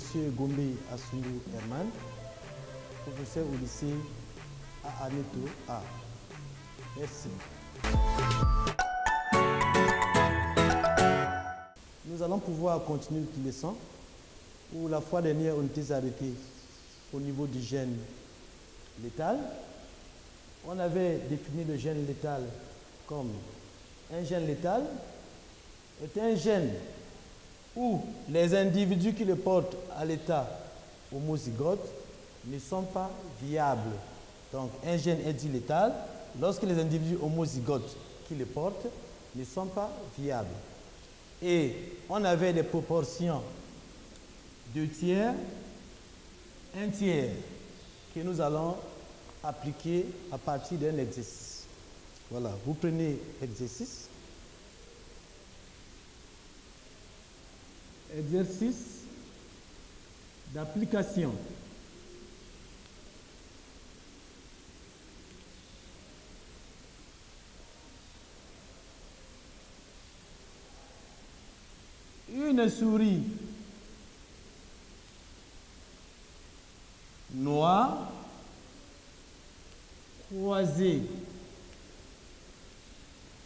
M. Gombe Assoulou Herman, professeur au lycée à Aneto A. Merci. Nous allons pouvoir continuer notre leçon où la fois dernière on était arrêté au niveau du gène létal. On avait défini le gène létal comme un gène létal est un gène où les individus qui le portent à l'état homozygote ne sont pas viables. Donc un gène est dit létal lorsque les individus homozygotes qui le portent ne sont pas viables. Et on avait des proportions 2 tiers, 1 tiers que nous allons appliquer à partir d'un exercice. Voilà, vous prenez l'exercice. Exercice d'application. Une souris noire croisée.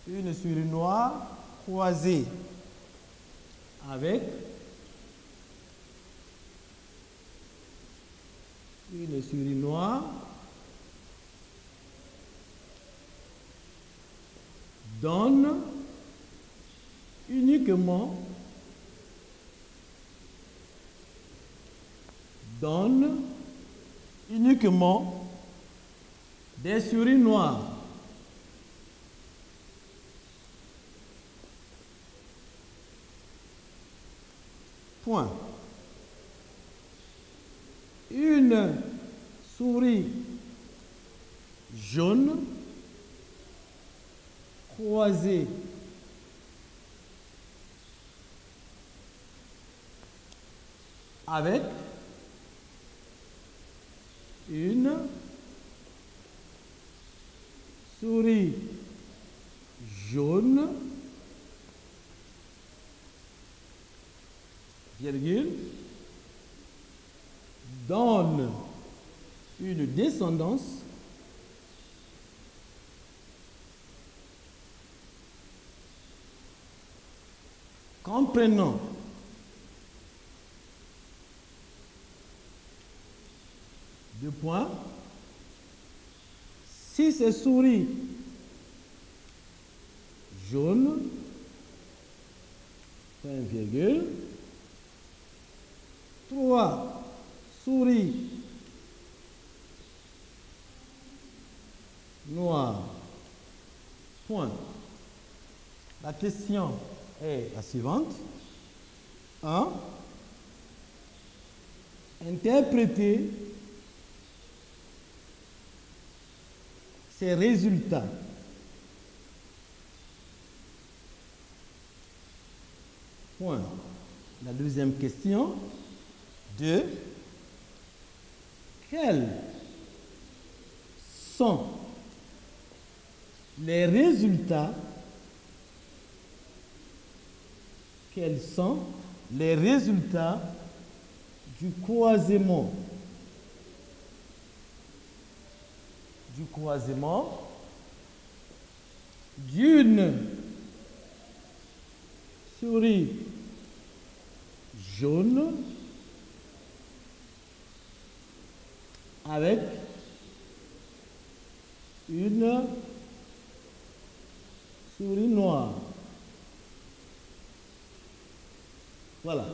Une souris noire croisée avec une souris noire donne uniquement des souris noires. Point. Une souris jaune croisée avec une souris jaune, virgule, donne une descendance comprenant deux points. Si ces souris jaunes, point virgule, 3 souris noires, point. La question est la suivante. 1. Interpréter ces résultats. Point. La deuxième question. 2. Quels sont les résultats? Quels sont les résultats du croisement? D'une souris jaune avec une souris noire. Voilà.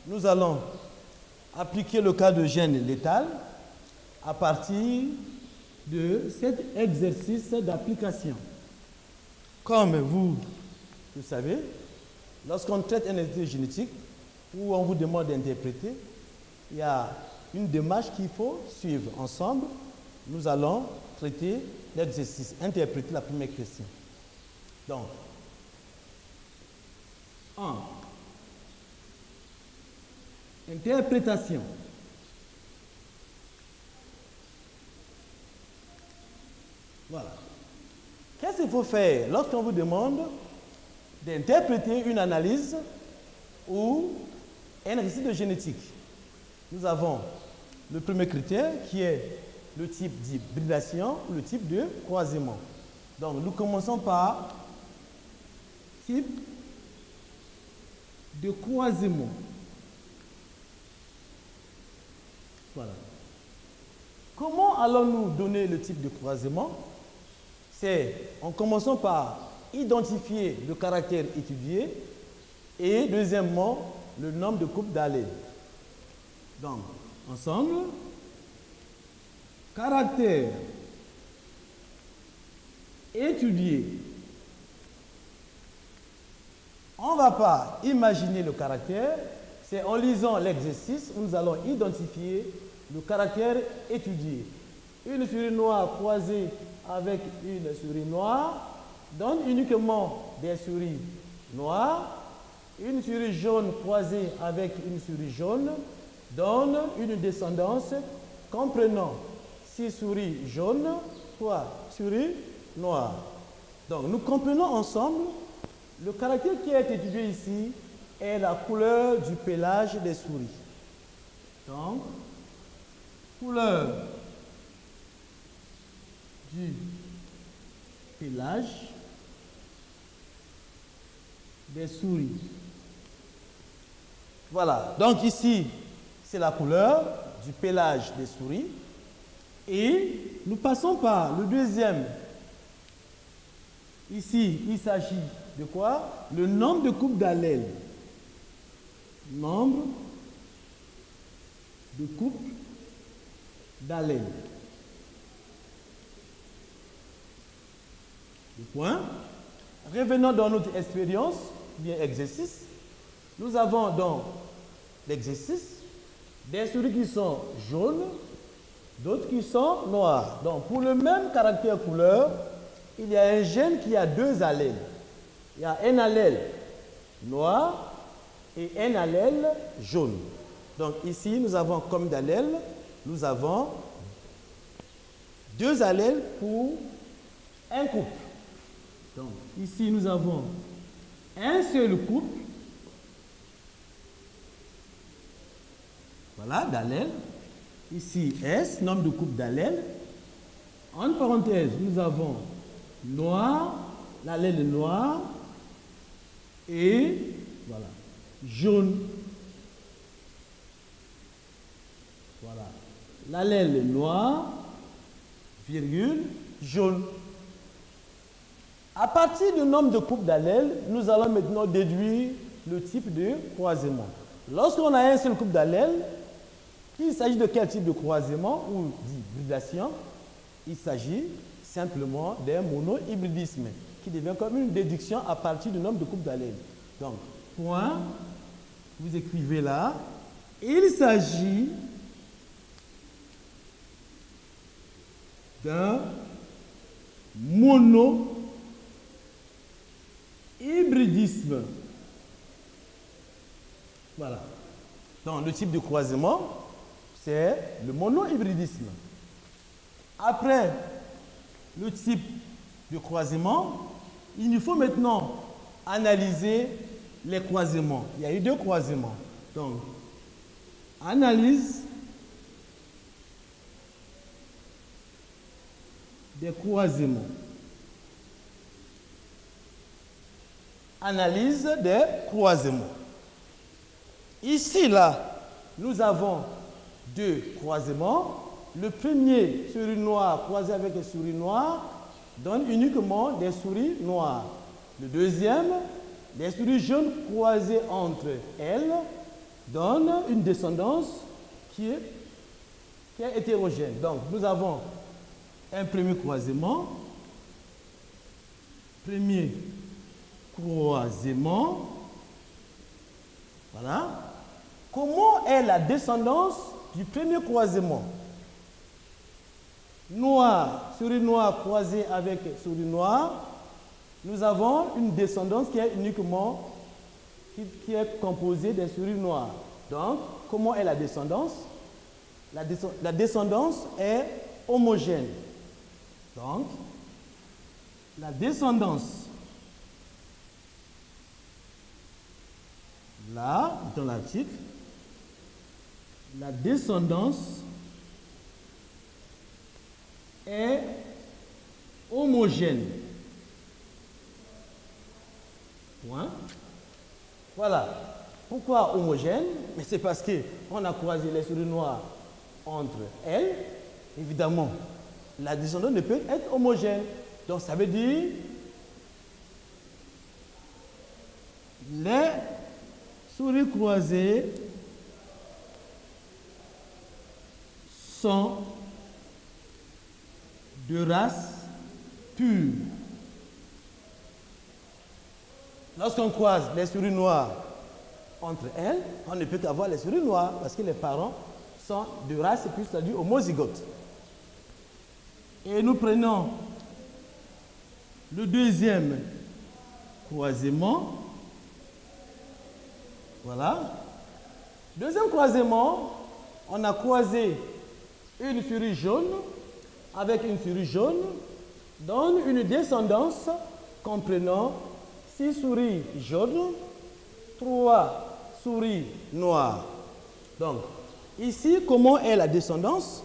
Nous allons appliquer le cas de gène létal à partir de cet exercice d'application. Comme vous le savez, lorsqu'on traite un exercice génétique où on vous demande d'interpréter, il y a une démarche qu'il faut suivre. Ensemble, nous allons traiter l'exercice, interpréter la première question. Donc, 1. Interprétation. Voilà. Qu'est-ce qu'il faut faire lorsqu'on vous demande d'interpréter une analyse ou un récit de génétique. Nous avons le premier critère qui est le type d'hybridation ou le type de croisement. Donc, nous commençons par type de croisement. Voilà. Comment allons-nous donner le type de croisement? C'est en commençant par identifier le caractère étudié et deuxièmement, le nombre de couples d'allèles. Donc, ensemble, caractère étudié. On ne va pas imaginer le caractère, c'est en lisant l'exercice où nous allons identifier le caractère étudié. Une souris noire croisée avec une souris noire donne uniquement des souris noires. Une souris jaune croisée avec une souris jaune donne une descendance comprenant 6 souris jaunes, 3 souris noires. Donc nous comprenons ensemble le caractère qui a été étudié ici est la couleur du pelage des souris. Donc, couleur du pelage des souris. Voilà, donc ici, c'est la couleur du pelage des souris. Et nous passons par le deuxième. Ici, il s'agit de quoi? Le nombre de couples d'allèles. Nombre de couples d'allèles. Le point. Revenons dans notre expérience, bien exercice. Nous avons dans l'exercice des souris qui sont jaunes, d'autres qui sont noires. Donc, pour le même caractère couleur, il y a un gène qui a 2 allèles. Il y a un allèle noir et un allèle jaune. Donc, ici, nous avons comme d'allèles, nous avons 2 allèles pour un couple. Donc, ici, nous avons un seul couple. Voilà, d'allèles. Ici, S, nombre de couples d'allèles. En parenthèse, nous avons noir, l'allèle noir, et voilà, jaune. Voilà, l'allèle noir, virgule, jaune. À partir du nombre de couples d'allèles, nous allons maintenant déduire le type de croisement. Lorsqu'on a un seul couple d'allèles, il s'agit de quel type de croisement ou d'hybridation? Il s'agit simplement d'un monohybridisme qui devient comme une déduction à partir du nombre de couples d'allèles. Donc, point, vous écrivez là, il s'agit d'un monohybridisme. Voilà. Donc, le type de croisement, c'est le monohybridisme. Après le type de croisement, il nous faut maintenant analyser les croisements. Il y a eu 2 croisements. Donc, analyse des croisements. Analyse des croisements. Ici, là, nous avons 2 croisements. Le premier, souris noire croisée avec une souris noire, donne uniquement des souris noires. Le deuxième, des souris jaunes croisées entre elles, donne une descendance qui est hétérogène. Donc, nous avons un premier croisement. Premier croisement. Voilà. Comment est la descendance du premier croisement? Noir, souris noire croisée avec souris noire, nous avons une descendance qui est uniquement qui est composée des souris noires. Donc, comment est la descendance? La descendance est homogène. Donc, la descendance là, dans l'article, la descendance est homogène. Point. Voilà. Pourquoi homogène? Mais c'est parce qu'on a croisé les souris noires entre elles. Évidemment, la descendance ne peut être homogène. Donc ça veut dire les souris croisées sont de race pure. Lorsqu'on croise les souris noires entre elles, on ne peut qu'avoir les souris noires parce que les parents sont de race pure, c'est-à-dire homozygotes. Et nous prenons le deuxième croisement. Voilà. Deuxième croisement, on a croisé une souris jaune avec une souris jaune, donne une descendance comprenant 6 souris jaunes, 3 souris noires. Donc, ici, comment est la descendance?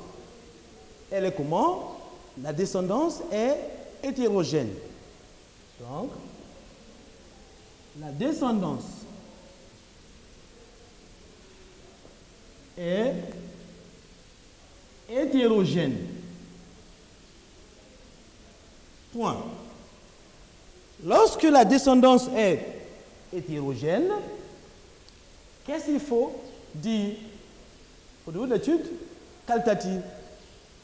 Elle est comment? La descendance est hétérogène. Donc, la descendance est hétérogène. Point. Lorsque la descendance est hétérogène, qu'est-ce qu'il faut dire au niveau de l'étude qualitative?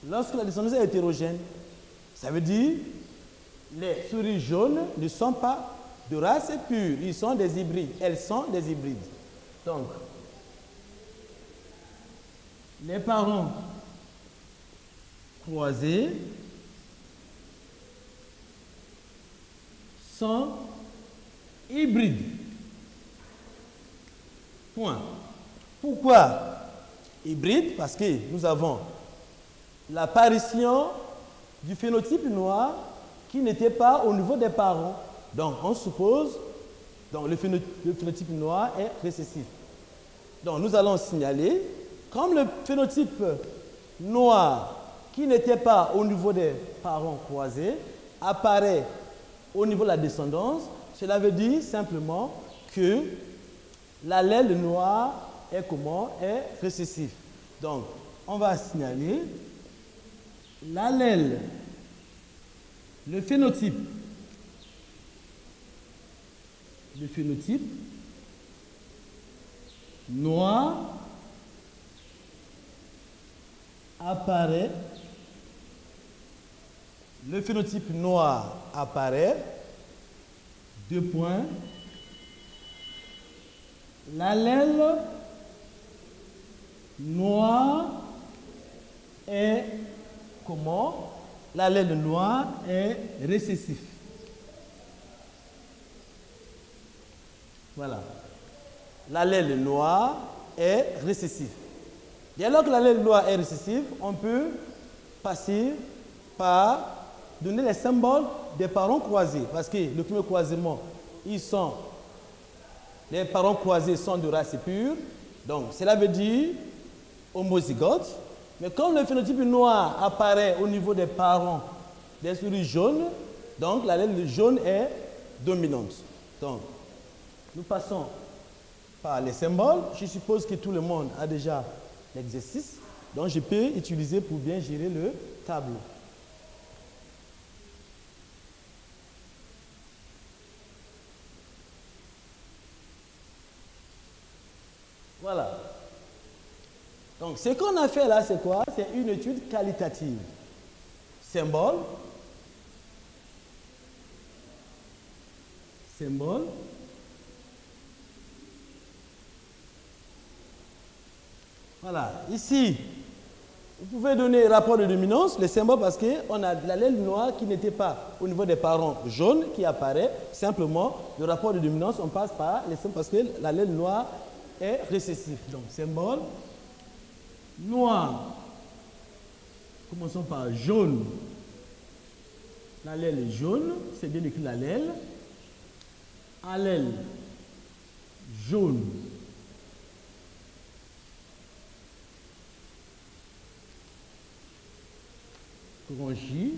Lorsque la descendance est hétérogène, ça veut dire les souris jaunes ne sont pas de race pure, ils sont des hybrides, elles sont des hybrides. Donc, les parents croisés sont hybrides. Point. Pourquoi hybride? Parce que nous avons l'apparition du phénotype noir qui n'était pas au niveau des parents. Donc, on suppose que le phénotype noir est récessif. Donc, nous allons signaler, comme le phénotype noir qui n'était pas au niveau des parents croisés apparaît au niveau de la descendance, cela veut dire simplement que l'allèle noir est comment? Est récessif. Donc, on va signaler l'allèle, le phénotype noir apparaît, le phénotype noir apparaît, 2 points, l'allèle noir est comment? L'allèle noir est récessif. Voilà. L'allèle noir est récessif. Dès lors que l'allèle noir est récessif, on peut passer par donner les symboles des parents croisés. Parce que le premier croisement, les parents croisés sont de race pure. Donc, cela veut dire homozygote. Mais comme le phénotype noir apparaît au niveau des parents des souris jaunes, donc l'allèle jaune est dominante. Donc, nous passons par les symboles. Je suppose que tout le monde a déjà l'exercice. Donc, je peux utiliser pour bien gérer le tableau. Voilà. Donc, ce qu'on a fait là, c'est quoi? C'est une étude qualitative. Symbole. Symbole. Voilà. Ici, vous pouvez donner rapport de dominance, les symboles, parce qu'on a l'allèle noir qui n'était pas au niveau des parents jaunes qui apparaît. Simplement, le rapport de dominance, on passe par les symboles parce que l'allèle noir est récessif. Donc, symbole. Noir. Commençons par jaune. L'allèle est jaune, c'est bien écrit l'allèle. Allèle jaune. grand J,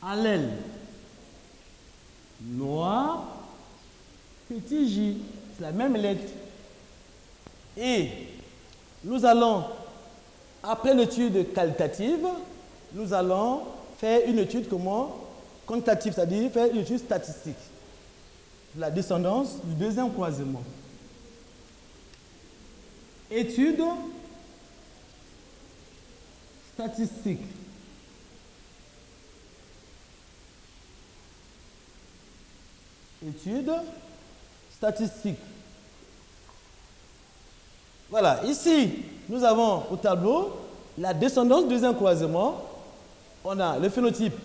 allèle, noir, petit j, c'est la même lettre. Et nous allons, après l'étude qualitative, nous allons faire une étude comment? Quantitative, c'est-à-dire faire une étude statistique. La descendance du deuxième croisement. Étude statistique. Étude statistique. Voilà, ici, nous avons au tableau la descendance du deuxième croisement. On a le phénotype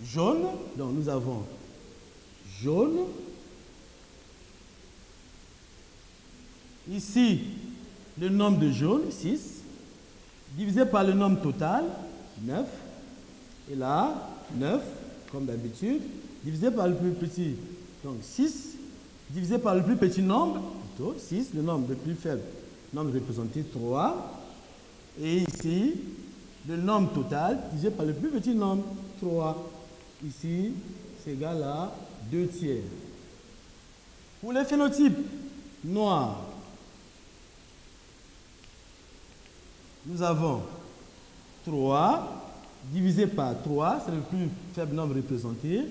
jaune, donc nous avons jaune. Ici, le nombre de jaunes, 6, divisé par le nombre total, 9. Et là, 9, comme d'habitude, divisé par le plus petit, donc 6, divisé par le plus petit nombre, plutôt 6, le nombre le plus faible, nombre représenté 3. Et ici, le nombre total divisé par le plus petit nombre, 3. Ici, c'est égal à 2 tiers. Pour les phénotypes noirs, nous avons 3 divisé par 3, c'est le plus faible nombre représenté.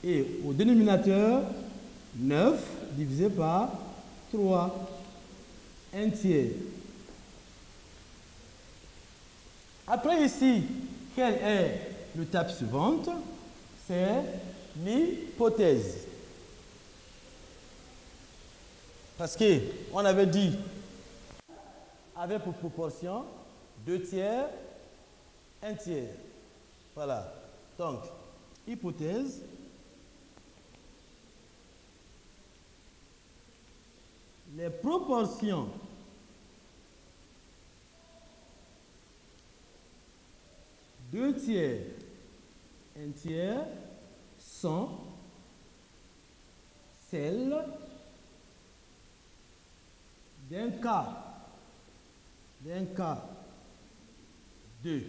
Et au dénominateur, 9 divisé par 3, 1 tiers. Après ici, quelle est l'étape suivante? C'est l'hypothèse. Parce qu'on avait dit, avec pour proportion, 2 tiers, 1 tiers. Voilà. Donc, hypothèse. Les proportions deux tiers, 1 tiers sont celles d'un cas de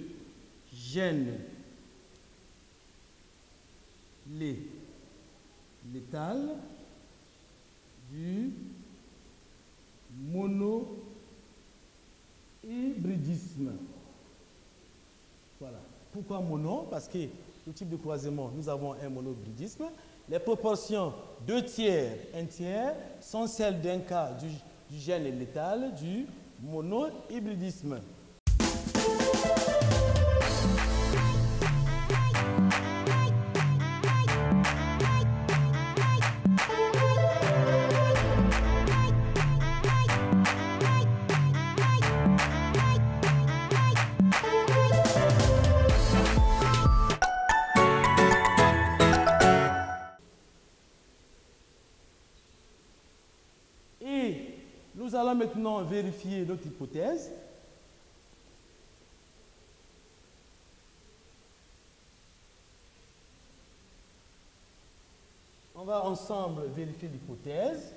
gène létal du monohybridisme. Voilà. Pourquoi mono? Parce que le type de croisement, nous avons un monohybridisme. Les proportions 2 tiers, 1 tiers sont celles d'un cas du gène létal du monohybridisme. Nous allons maintenant vérifier notre hypothèse. On va ensemble vérifier l'hypothèse.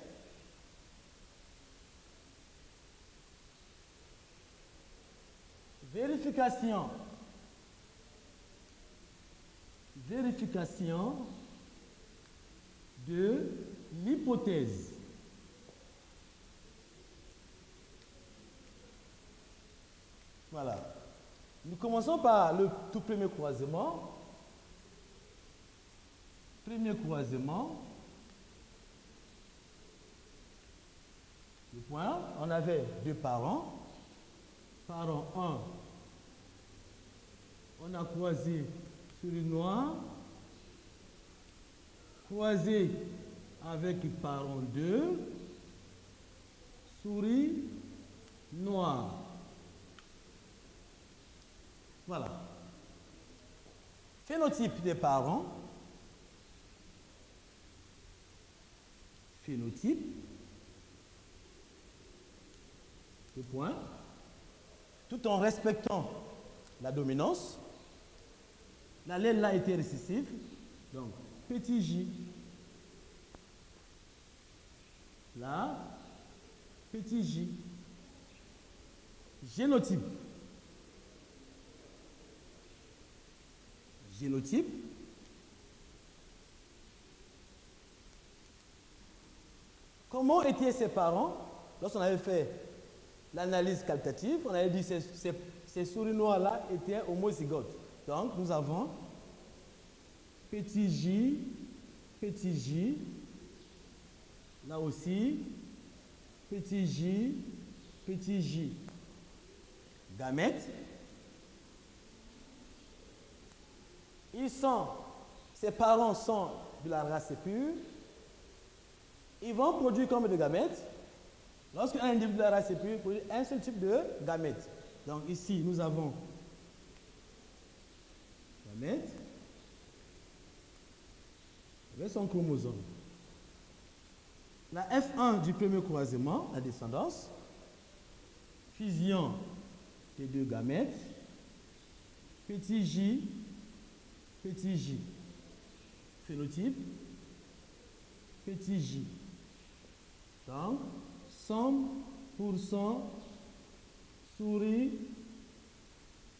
Vérification de l'hypothèse. Voilà. Nous commençons par le tout premier croisement. Premier croisement. Le point, on avait deux parents. Parent 1, on a croisé souris noire, croisé avec parent 2, souris noire. Voilà. Phénotype des parents. Phénotype. Le point. Tout en respectant la dominance. L'allèle là était récessif. Donc, petit j. Là, petit j. Génotype. génotype. Comment étaient ses parents? Lorsqu'on avait fait l'analyse qualitative, on avait dit que ces souris noires-là étaient homozygotes. Donc, nous avons petit j, là aussi, petit j, gamètes. Ses parents sont de la race pure. Ils vont produire combien de gamètes? Lorsqu'un individu de la race pure produit un seul type de gamètes. Donc ici, nous avons gamètes avec son chromosome. La F1 du premier croisement, la descendance, fusion des deux gamètes, petit j, phénotype, petit j. Donc, 100% souris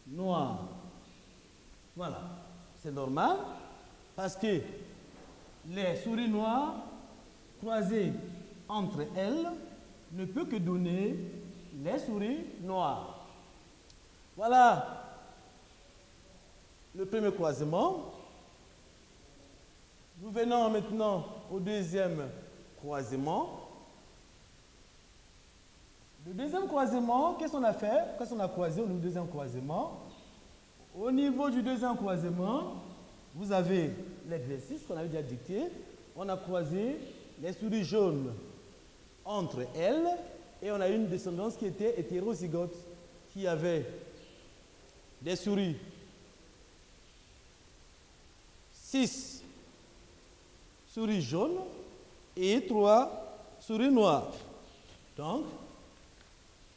noire. Voilà, c'est normal parce que les souris noires croisées entre elles ne peuvent que donner les souris noires. Voilà le premier croisement. Nous venons maintenant au deuxième croisement. Le deuxième croisement, qu'est-ce qu'on a fait? Qu'est-ce qu'on a croisé au deuxième croisement? Au niveau du deuxième croisement, vous avez l'exercice qu'on avait déjà dicté. On a croisé les souris jaunes entre elles et on a eu une descendance qui était hétérozygote, qui avait des souris 6 souris jaunes et 3 souris noires. Donc,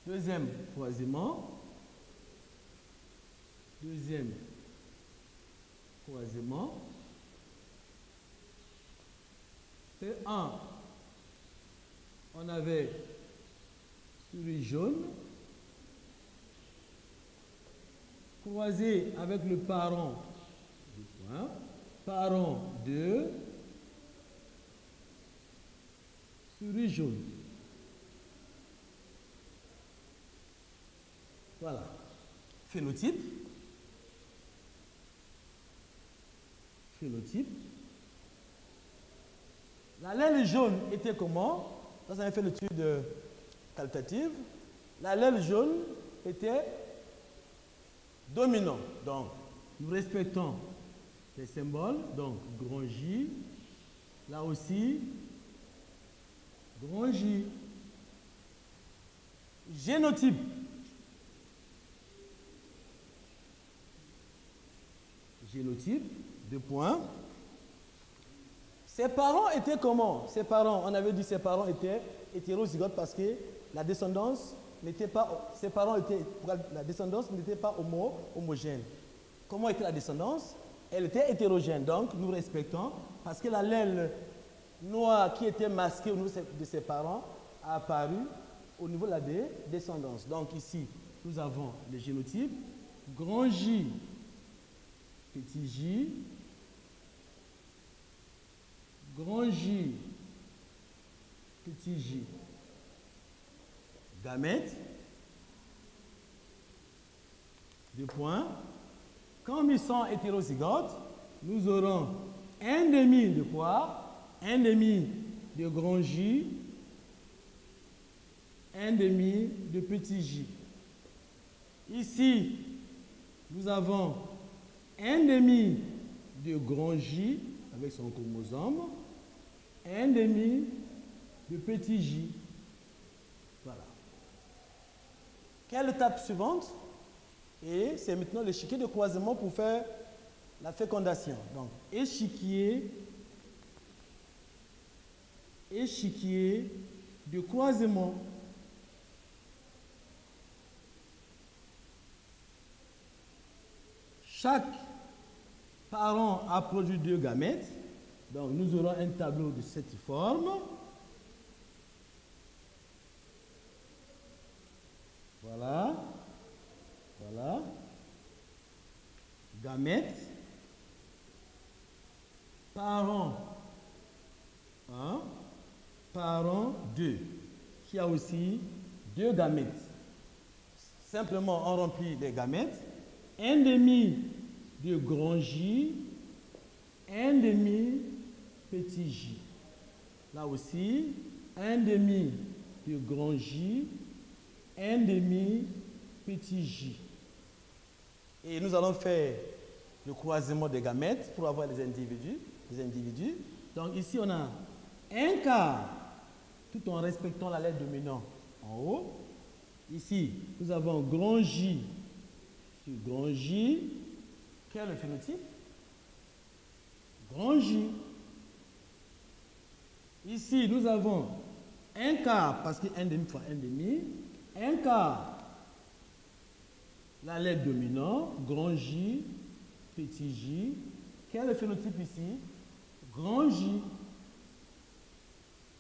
deuxième croisement. C'est 1. On avait souris jaune croisé avec le parent du point, parent 2, souris jaune. Voilà. Phénotype. L'allèle jaune était comment? Quand on avait fait l'étude qualitative, l'allèle jaune était dominant. Donc, nous respectons les symboles. Donc, grand J. Là aussi, grand J. Génotype. Deux points. Ses parents étaient comment? Ses parents, on avait dit ses parents étaient hétérozygotes parce que la descendance n'était pas, ses parents étaient, la descendance n'était pas homogène. Comment était la descendance? Elle était hétérogène. Donc, nous respectons parce que l'allèle noir qui était masqué au niveau de ses parents a apparu au niveau de la descendance. Donc, ici, nous avons le génotype. Grand J, petit j, grand J, petit j, gamètes, deux points. Comme ils sont hétérozygotes, nous aurons un demi de quoi? Un demi de grand J, un demi de petit j. Ici, nous avons un demi de grand J avec son chromosome, un demi de petit j. Voilà. Quelle étape suivante? Et c'est maintenant l'échiquier de croisement pour faire la fécondation. Donc, échiquier de croisement. Chaque parent a produit deux gamètes. Donc, nous aurons un tableau de cette forme. Voilà. Voilà. Gamètes. parent 1, parent 2, qui a aussi 2 gamètes. Simplement, on remplit les gamètes. 1,5 de grand J, 1,5 petit j. Là aussi, 1,5 de grand J, 1,5 petit j. Et nous allons faire le croisement des gamètes pour avoir les individus. Donc ici, on a 1 quart, tout en respectant la lettre dominante en haut. Ici, nous avons grand J sur grand J. Quel est le phénotype? Grand J. Ici, nous avons 1 quart, parce que 1,5 fois 1,5. 1 quart, la lettre dominante, grand J, petit j. Quel est le phénotype ici? Grand J.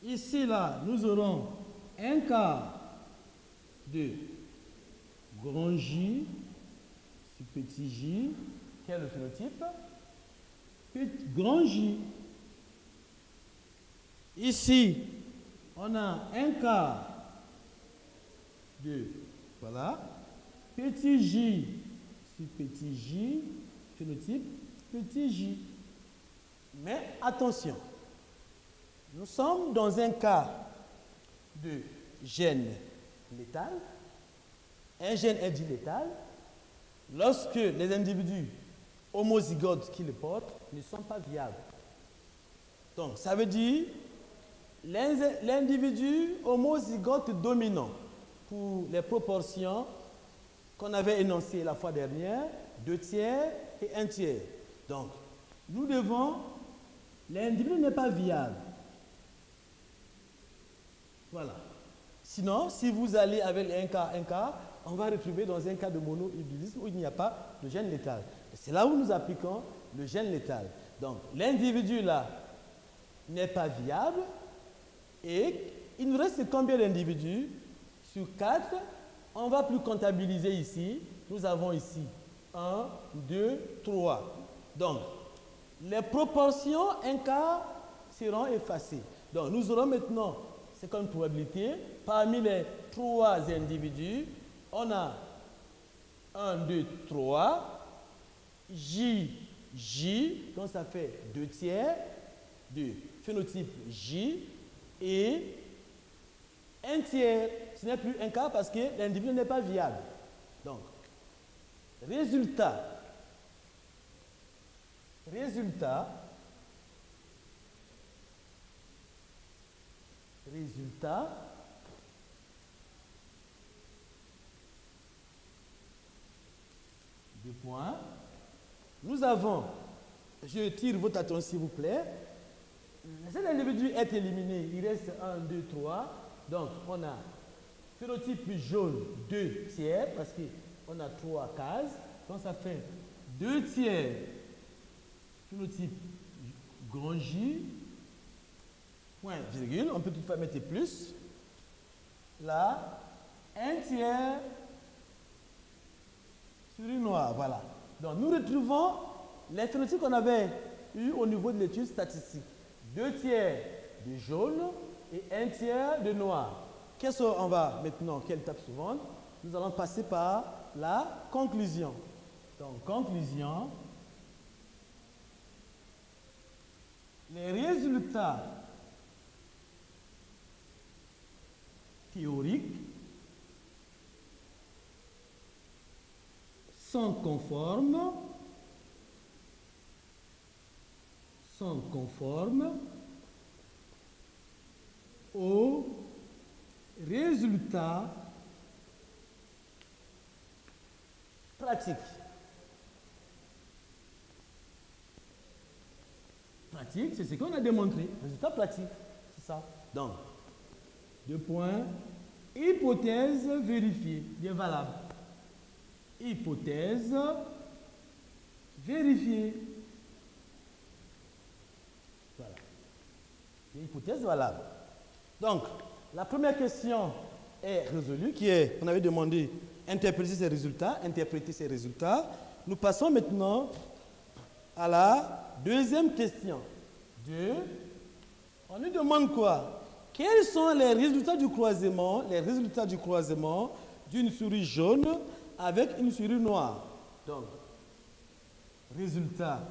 Ici, là, nous aurons 1 quart de grand J sur petit j. Quel est le phénotype? Grand J. Ici, on a 1 quart de, voilà, petit j sur petit j, phénotype petit j. Mais attention, nous sommes dans un cas de gène létal. Un gène est dit létal lorsque les individus homozygotes qui le portent ne sont pas viables. Donc, ça veut dire l'individu homozygote dominant pour les proportions qu'on avait énoncées la fois dernière, 2/3 et 1/3. Donc, nous devons, l'individu n'est pas viable. Voilà. Sinon, si vous allez avec un quart, on va retrouver dans un cas de monohybridisme où il n'y a pas de gène létal. C'est là où nous appliquons le gène létal. Donc, l'individu là n'est pas viable et il nous reste combien d'individus? Sur 4, on ne va plus comptabiliser ici. Nous avons ici 1, 2, 3. Donc, les proportions 1 quart seront effacées. Donc, nous aurons maintenant, c'est comme probabilité, parmi les 3 individus, on a 1, 2, 3, J, donc ça fait 2/3 de phénotype J et 1/3. Ce n'est plus 1 quart parce que l'individu n'est pas viable. Donc, résultat, deux points. Nous avons, je tire votre attention s'il vous plaît, cet individu est éliminé, il reste 1, 2, 3. Donc, on a phénotype jaune 2/3 parce qu'on a 3 cases. Donc, ça fait 2/3 phénotype grand J, point, virgule. On peut toutefois mettre plus. Là, 1/3 sur une noire. Voilà. Donc, nous retrouvons les phénotypes qu'on avait eu au niveau de l'étude statistique. 2/3 de jaune et 1/3 de noir. Qu'est-ce qu'on va maintenant, quelle étape suivante? Nous allons passer par la conclusion. Donc, conclusion. Les résultats théoriques sont conformes aux résultats pratiques. Pratique, c'est ce qu'on a démontré. Résultat pratique, c'est ça. Donc, 2 points. Hypothèse vérifiée, bien valable. Hypothèse vérifiée. Voilà. Hypothèse valable. Donc, la première question est résolue, qui est, on avait demandé interpréter ces résultats. Nous passons maintenant à la deuxième question. 2. On nous demande quoi? Quels sont les résultats du croisement? Les résultats du croisement d'une souris jaune avec une souris noire. Donc, résultat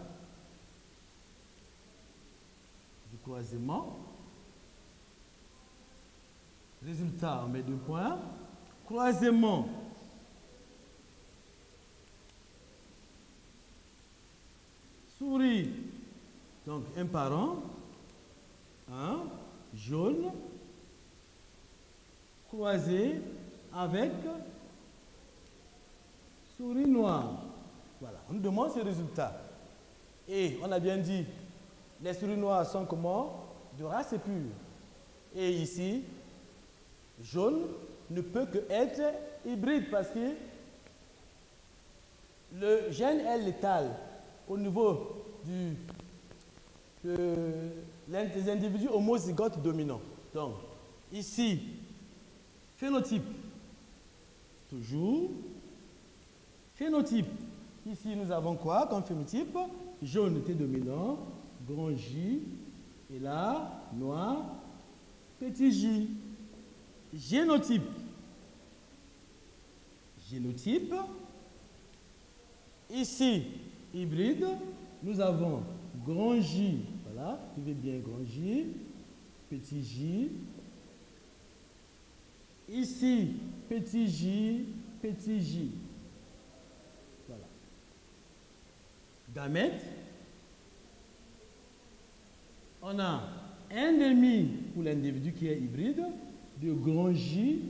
du croisement. Résultat, on met 2 points. Croisement. Souris, donc un parent, jaune, croisé avec souris noire. Voilà, on nous demande ces résultats. Et on a bien dit, les souris noires sont comment? De race pure. Et ici, jaune ne peut que être hybride parce que le gène est létal au niveau des individus homozygotes dominants. Donc, ici, phénotype, toujours, phénotype. Ici, nous avons quoi comme phénotype? Jaune était dominant, grand J, et là, noir, petit J. Génotype. Génotype. Ici, hybride, nous avons grand J, voilà, suivez bien grand J, petit J. Ici, petit J, petit J. Voilà. Gamète. On a un demi pour l'individu qui est hybride, de grand J.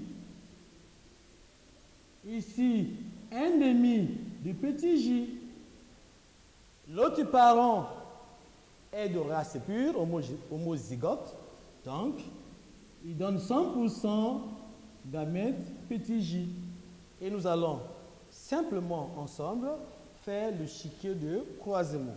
Ici, un demi de petit J. L'autre parent est de race pure, homozygote. Donc, il donne 100% gamète petit J. Et nous allons simplement ensemble faire le chiquier de croisement.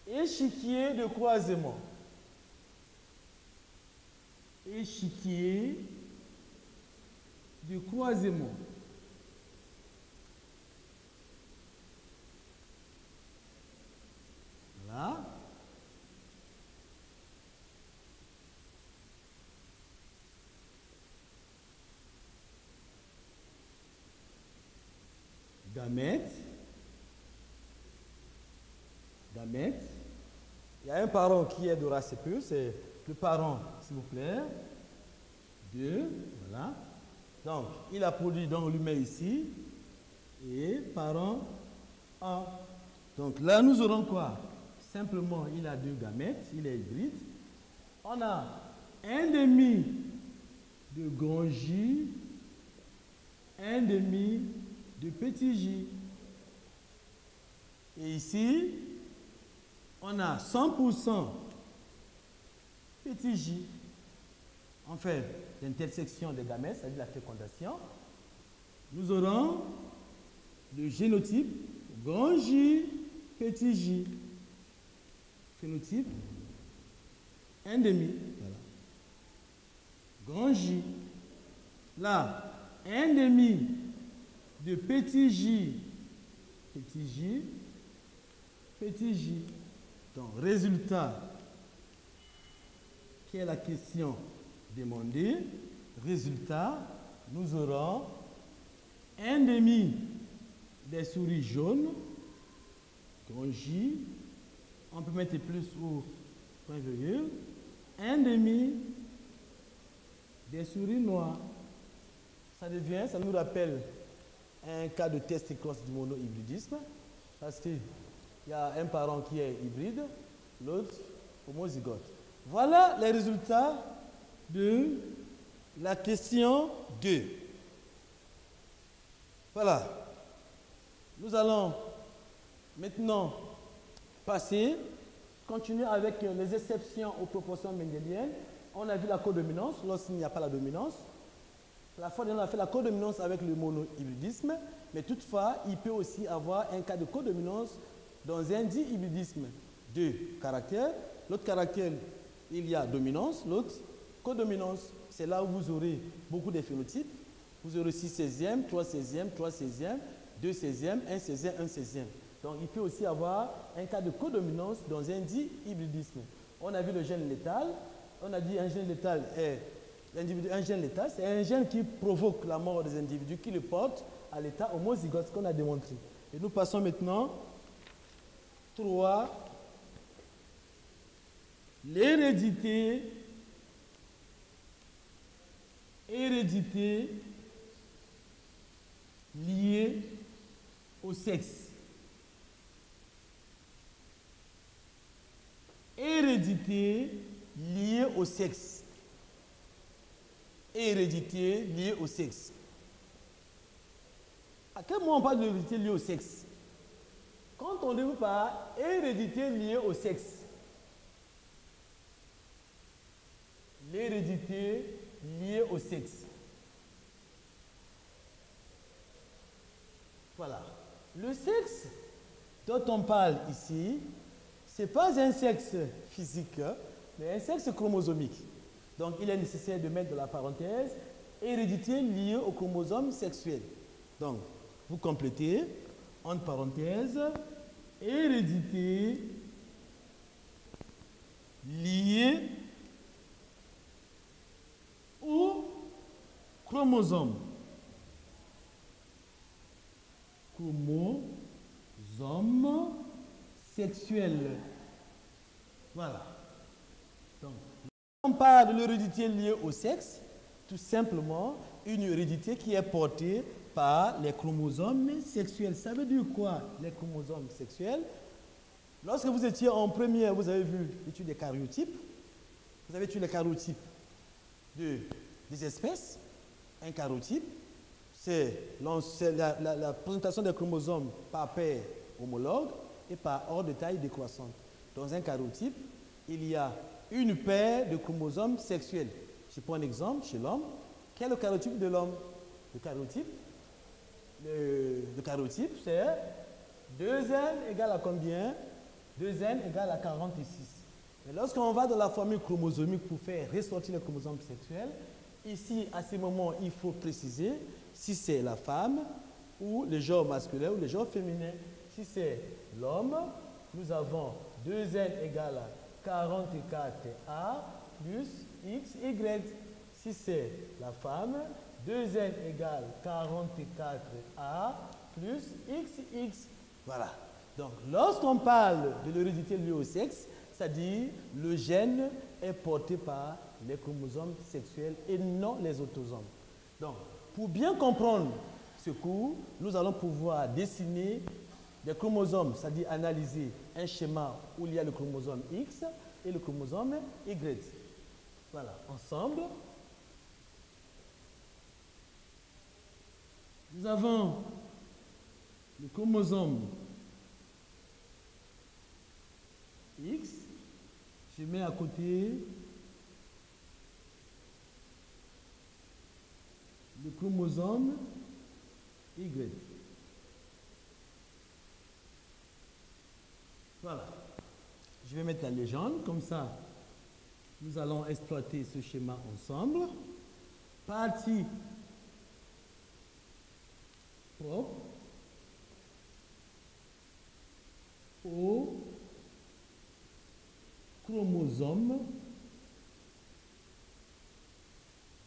Échiquier de croisement. Échiquier de croisement. Voilà. Gamète. Gamète. Il y a un parent qui est de race pure, c'est le parent, s'il vous plaît. 2, voilà. Donc, il a produit, donc on lui met ici. Et parent 1. Donc là, nous aurons quoi? Simplement, il a 2 gamètes, il est hybride. On a un demi de grand J, un demi de petit J. Et ici, on a 100% petit J. On fait l'intersection des gamètes, c'est-à-dire la fécondation. Nous aurons le génotype grand J, petit J. Phénotype, un demi. Voilà. Grand J. Là, un demi de petit J, petit J, petit J. Donc, résultat, qui est la question demandée, résultat, nous aurons un demi des souris jaunes, grand J, on peut mettre plus ou point virgule, un demi des souris noires. Ça nous rappelle un cas de test cross du monohybridisme, parce qu'il y a un parent qui est hybride, l'autre homozygote. Voilà les résultats de la question 2. Voilà. Nous allons maintenant continuer avec les exceptions aux proportions mendéliennes. On a vu la codominance lorsqu'il n'y a pas la dominance. La fois dernière, on a fait la codominance avec le monohybridisme, mais toutefois, il peut aussi avoir un cas de codominance dans un dihybridisme. 2 caractères. L'autre caractère il y a dominance, l'autre codominance. C'est là où vous aurez beaucoup de phénotypes. Vous aurez 6 16e, 3 16e, 3 16e, 2 16e, 1 16e, 1 16e. Donc il peut aussi avoir un cas de codominance dans un dit hybridisme. On a vu le gène létal. On a dit un gène létal est un gène létal, c'est un gène qui provoque la mort des individus, qui le porte à l'état homozygote, ce qu'on a démontré. Et nous passons maintenant 3. L'hérédité liée au sexe. Hérédité liée au sexe. Hérédité liée au sexe. À quel moment on parle d'hérédité liée au sexe? Quand on dit par hérédité liée au sexe, l'hérédité liée au sexe. Voilà. Le sexe dont on parle ici, ce n'est pas un sexe physique, mais un sexe chromosomique. Donc, il est nécessaire de mettre de la parenthèse hérédité liée au chromosome sexuel. Donc, vous complétez entre parenthèses hérédité liée au chromosome. Chromosome sexuel. Voilà. Donc, on parle de l'hérédité liée au sexe, tout simplement une hérédité qui est portée par les chromosomes sexuels. Ça veut dire quoi, les chromosomes sexuels? Lorsque vous étiez en première, vous avez vu l'étude des karyotypes. Vous avez étudié les karyotypes des espèces. Un karyotype, c'est la présentation des chromosomes par paire homologue et par ordre de taille décroissante. Dans un karyotype, il y a une paire de chromosomes sexuels. Je prends un exemple chez l'homme. Quel est le karyotype de l'homme? Le karyotype, c'est 2n égale à combien? 2n égale à 46. Mais lorsqu'on va dans la formule chromosomique pour faire ressortir les chromosomes sexuels, ici, à ce moment, il faut préciser si c'est la femme ou le genre masculin ou le genre féminin. Si c'est l'homme, nous avons 2n égale à 44a plus xy. Si c'est la femme, 2n égale 44a plus xx. Voilà. Donc, lorsqu'on parle de l'hérédité liée au sexe, c'est-à-dire le gène est porté par les chromosomes sexuels et non les autosomes. Donc, pour bien comprendre ce cours, nous allons pouvoir dessiner des chromosomes, c'est-à-dire analyser un schéma où il y a le chromosome X et le chromosome Y. Voilà, ensemble, nous avons le chromosome X, je mets à côté le chromosome Y. Voilà. Je vais mettre la légende, comme ça, nous allons exploiter ce schéma ensemble. Partie propre au chromosome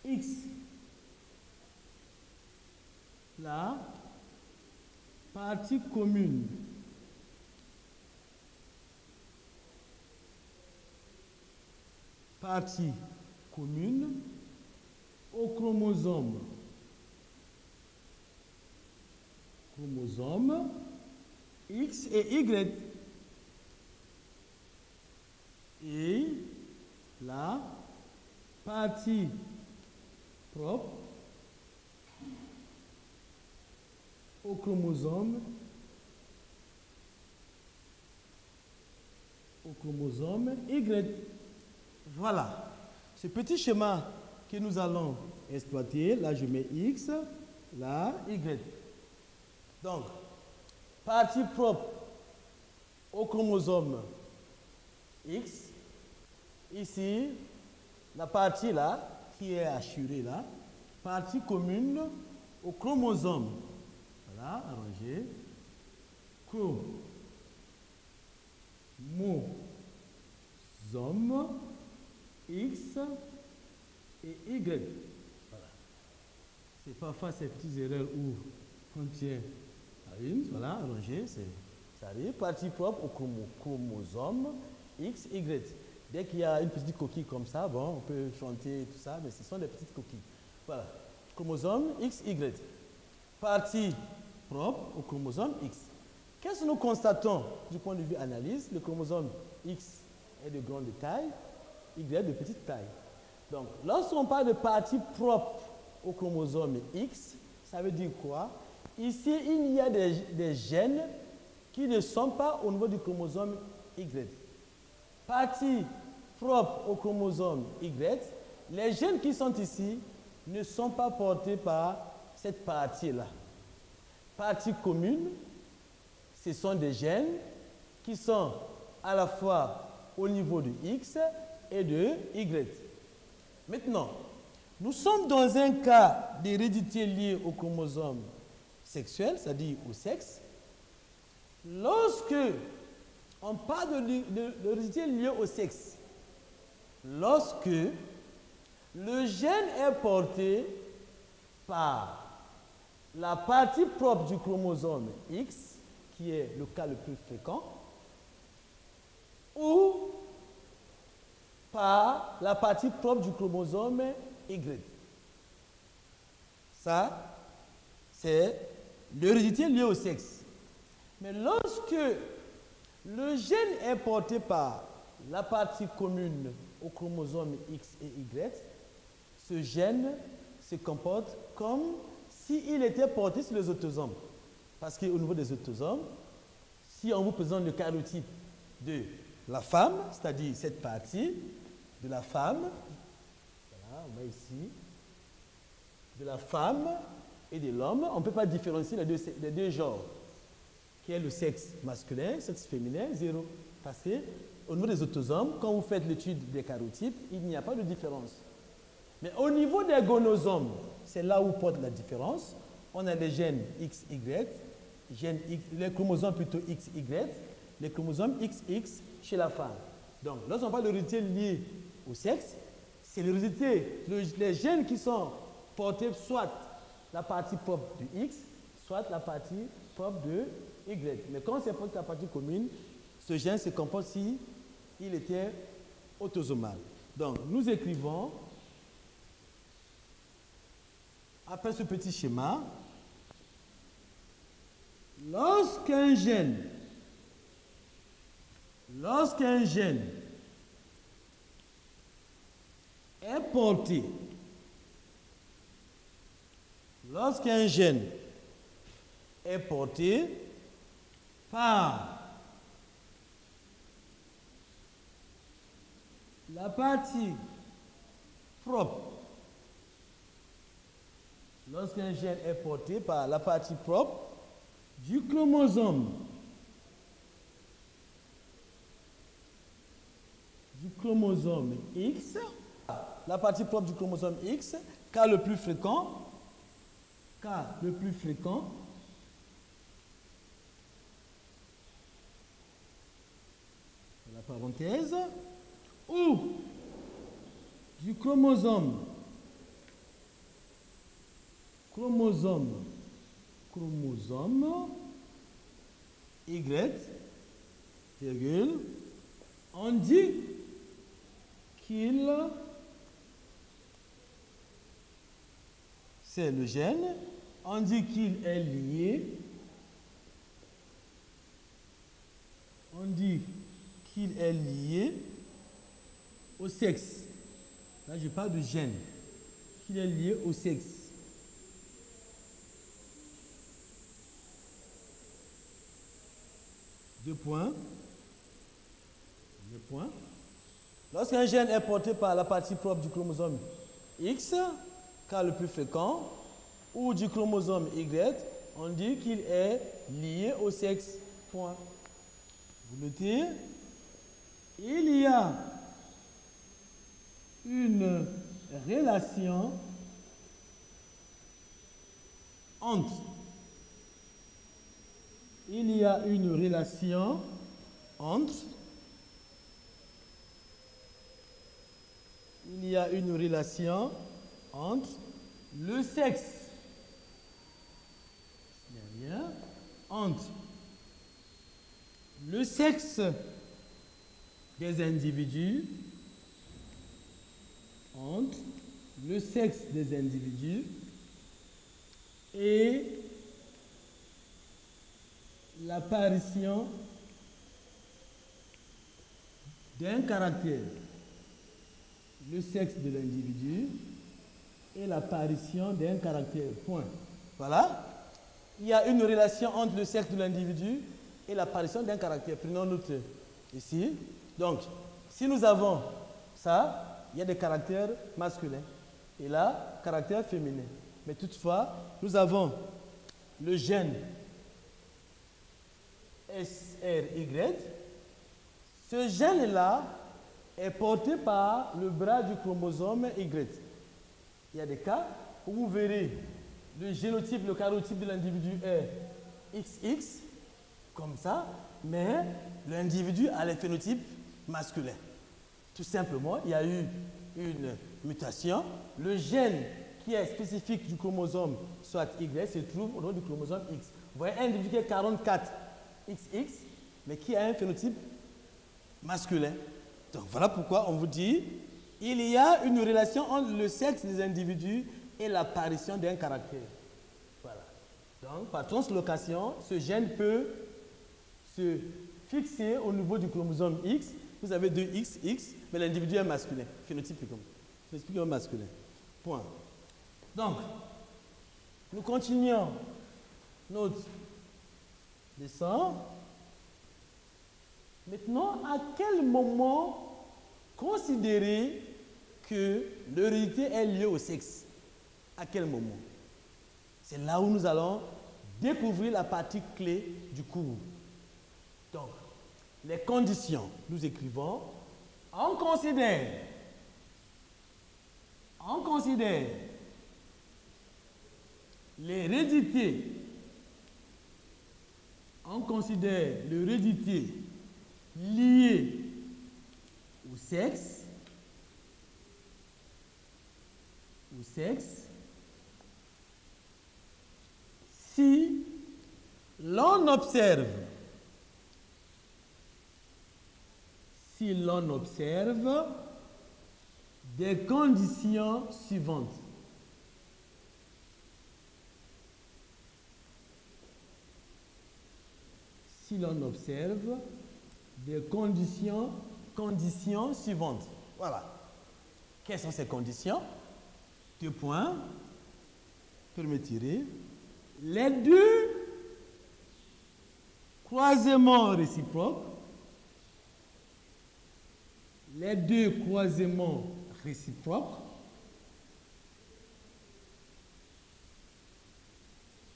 X. La partie commune au chromosome X et Y. Et la partie propre au chromosome Y. Voilà. Ce petit schéma que nous allons exploiter, là je mets X, là Y. Donc, partie propre au chromosome X, ici, la partie là, qui est assurée là, partie commune au chromosome. Voilà, arrangé. Chromosome X et Y. Voilà. C'est parfois ces petites erreurs où on tient à une. Voilà, arrangé, ça arrive. Partie propre au chromosome X, Y. Dès qu'il y a une petite coquille comme ça, bon, on peut chanter tout ça, mais ce sont des petites coquilles. Voilà. Chromosome X, Y. Partie propre au chromosome X. Qu'est-ce que nous constatons du point de vue analyse? Le chromosome X est de grande taille, Y de petite taille. Donc, lorsqu'on parle de partie propre au chromosome X, ça veut dire quoi? Ici, il y a des gènes qui ne sont pas au niveau du chromosome Y. Partie propre au chromosome Y, les gènes qui sont ici ne sont pas portés par cette partie-là. Partie commune, ce sont des gènes qui sont à la fois au niveau de X et de Y. Maintenant, nous sommes dans un cas d'hérédité liée au chromosome sexuel, c'est-à-dire au sexe. Lorsque on parle de l'hérédité liée au sexe, lorsque le gène est porté par la partie propre du chromosome X, qui est le cas le plus fréquent, ou par la partie propre du chromosome Y. Ça, c'est l'hérédité liée au sexe. Mais lorsque le gène est porté par la partie commune au chromosome X et Y, ce gène se comporte comme s'il était porté sur les autosomes. Parce qu'au niveau des autosomes, si on vous présente le karyotype de la femme, c'est-à-dire cette partie de la femme, voilà, on met ici, de la femme et de l'homme, on ne peut pas différencier les deux genres, qui est le sexe masculin, le sexe féminin, 0. Parce qu'au niveau des autosomes, quand vous faites l'étude des karyotypes, il n'y a pas de différence. Mais au niveau des gonosomes, c'est là où porte la différence. On a les gènes XY, les chromosomes plutôt XY, les chromosomes XX chez la femme. Donc, lorsqu'on parle d'hérédité liée au sexe, c'est l'hérédité, les gènes qui sont portés soit la partie propre du X, soit la partie propre de Y. Mais quand c'est porté la partie commune, ce gène se comporte si il était autosomal. Donc, nous écrivons, après ce petit schéma, lorsqu'un gène est porté, par la partie propre, lorsqu'un gène est porté par la partie propre du chromosome X, la partie propre du chromosome X, cas le plus fréquent, la parenthèse, ou du chromosome Y, virgule, on dit qu'il, c'est le gène, on dit qu'il est lié, au sexe. Là, je parle de gène, qu'il est lié au sexe. Deux points. Lorsqu'un gène est porté par la partie propre du chromosome X, cas le plus fréquent, ou du chromosome Y, on dit qu'il est lié au sexe. Point. Vous notez, il y a une relation entre. Il y a une relation entre. Il y a une relation entre le sexe. Bien, entre le sexe des individus, entre le sexe des individus et l'apparition d'un caractère. Le sexe de l'individu et l'apparition d'un caractère. Point. Voilà. Il y a une relation entre le sexe de l'individu et l'apparition d'un caractère. Prenons note ici. Donc, si nous avons ça, il y a des caractères masculins et là, caractère féminin. Mais toutefois, nous avons le gène SRY. Ce gène-là est porté par le bras du chromosome Y. Il y a des cas où vous verrez le génotype, le karyotype de l'individu est XX, comme ça, mais l'individu a les phénotypes masculins. Tout simplement, il y a eu une mutation. Le gène qui est spécifique du chromosome, soit Y, se trouve au niveau du chromosome X. Vous voyez un individu qui est 44XX, mais qui a un phénotype masculin. Donc voilà pourquoi on vous dit, il y a une relation entre le sexe des individus et l'apparition d'un caractère. Voilà. Donc par translocation, ce gène peut se fixer au niveau du chromosome X. Vous avez deux XX, mais l'individu est masculin. Phénotype masculin. Point. Donc, nous continuons notre dessin. Maintenant, à quel moment considérer que l'hérédité est liée au sexe? À quel moment? C'est là où nous allons découvrir la partie clé du cours. Donc, les conditions, nous écrivons, on considère l'hérédité, on considère l'hérédité liée au sexe, si l'on observe des conditions suivantes. Si l'on observe des conditions suivantes. Voilà. Quelles sont ces conditions? 2 points. Permettez. Les deux croisements réciproques.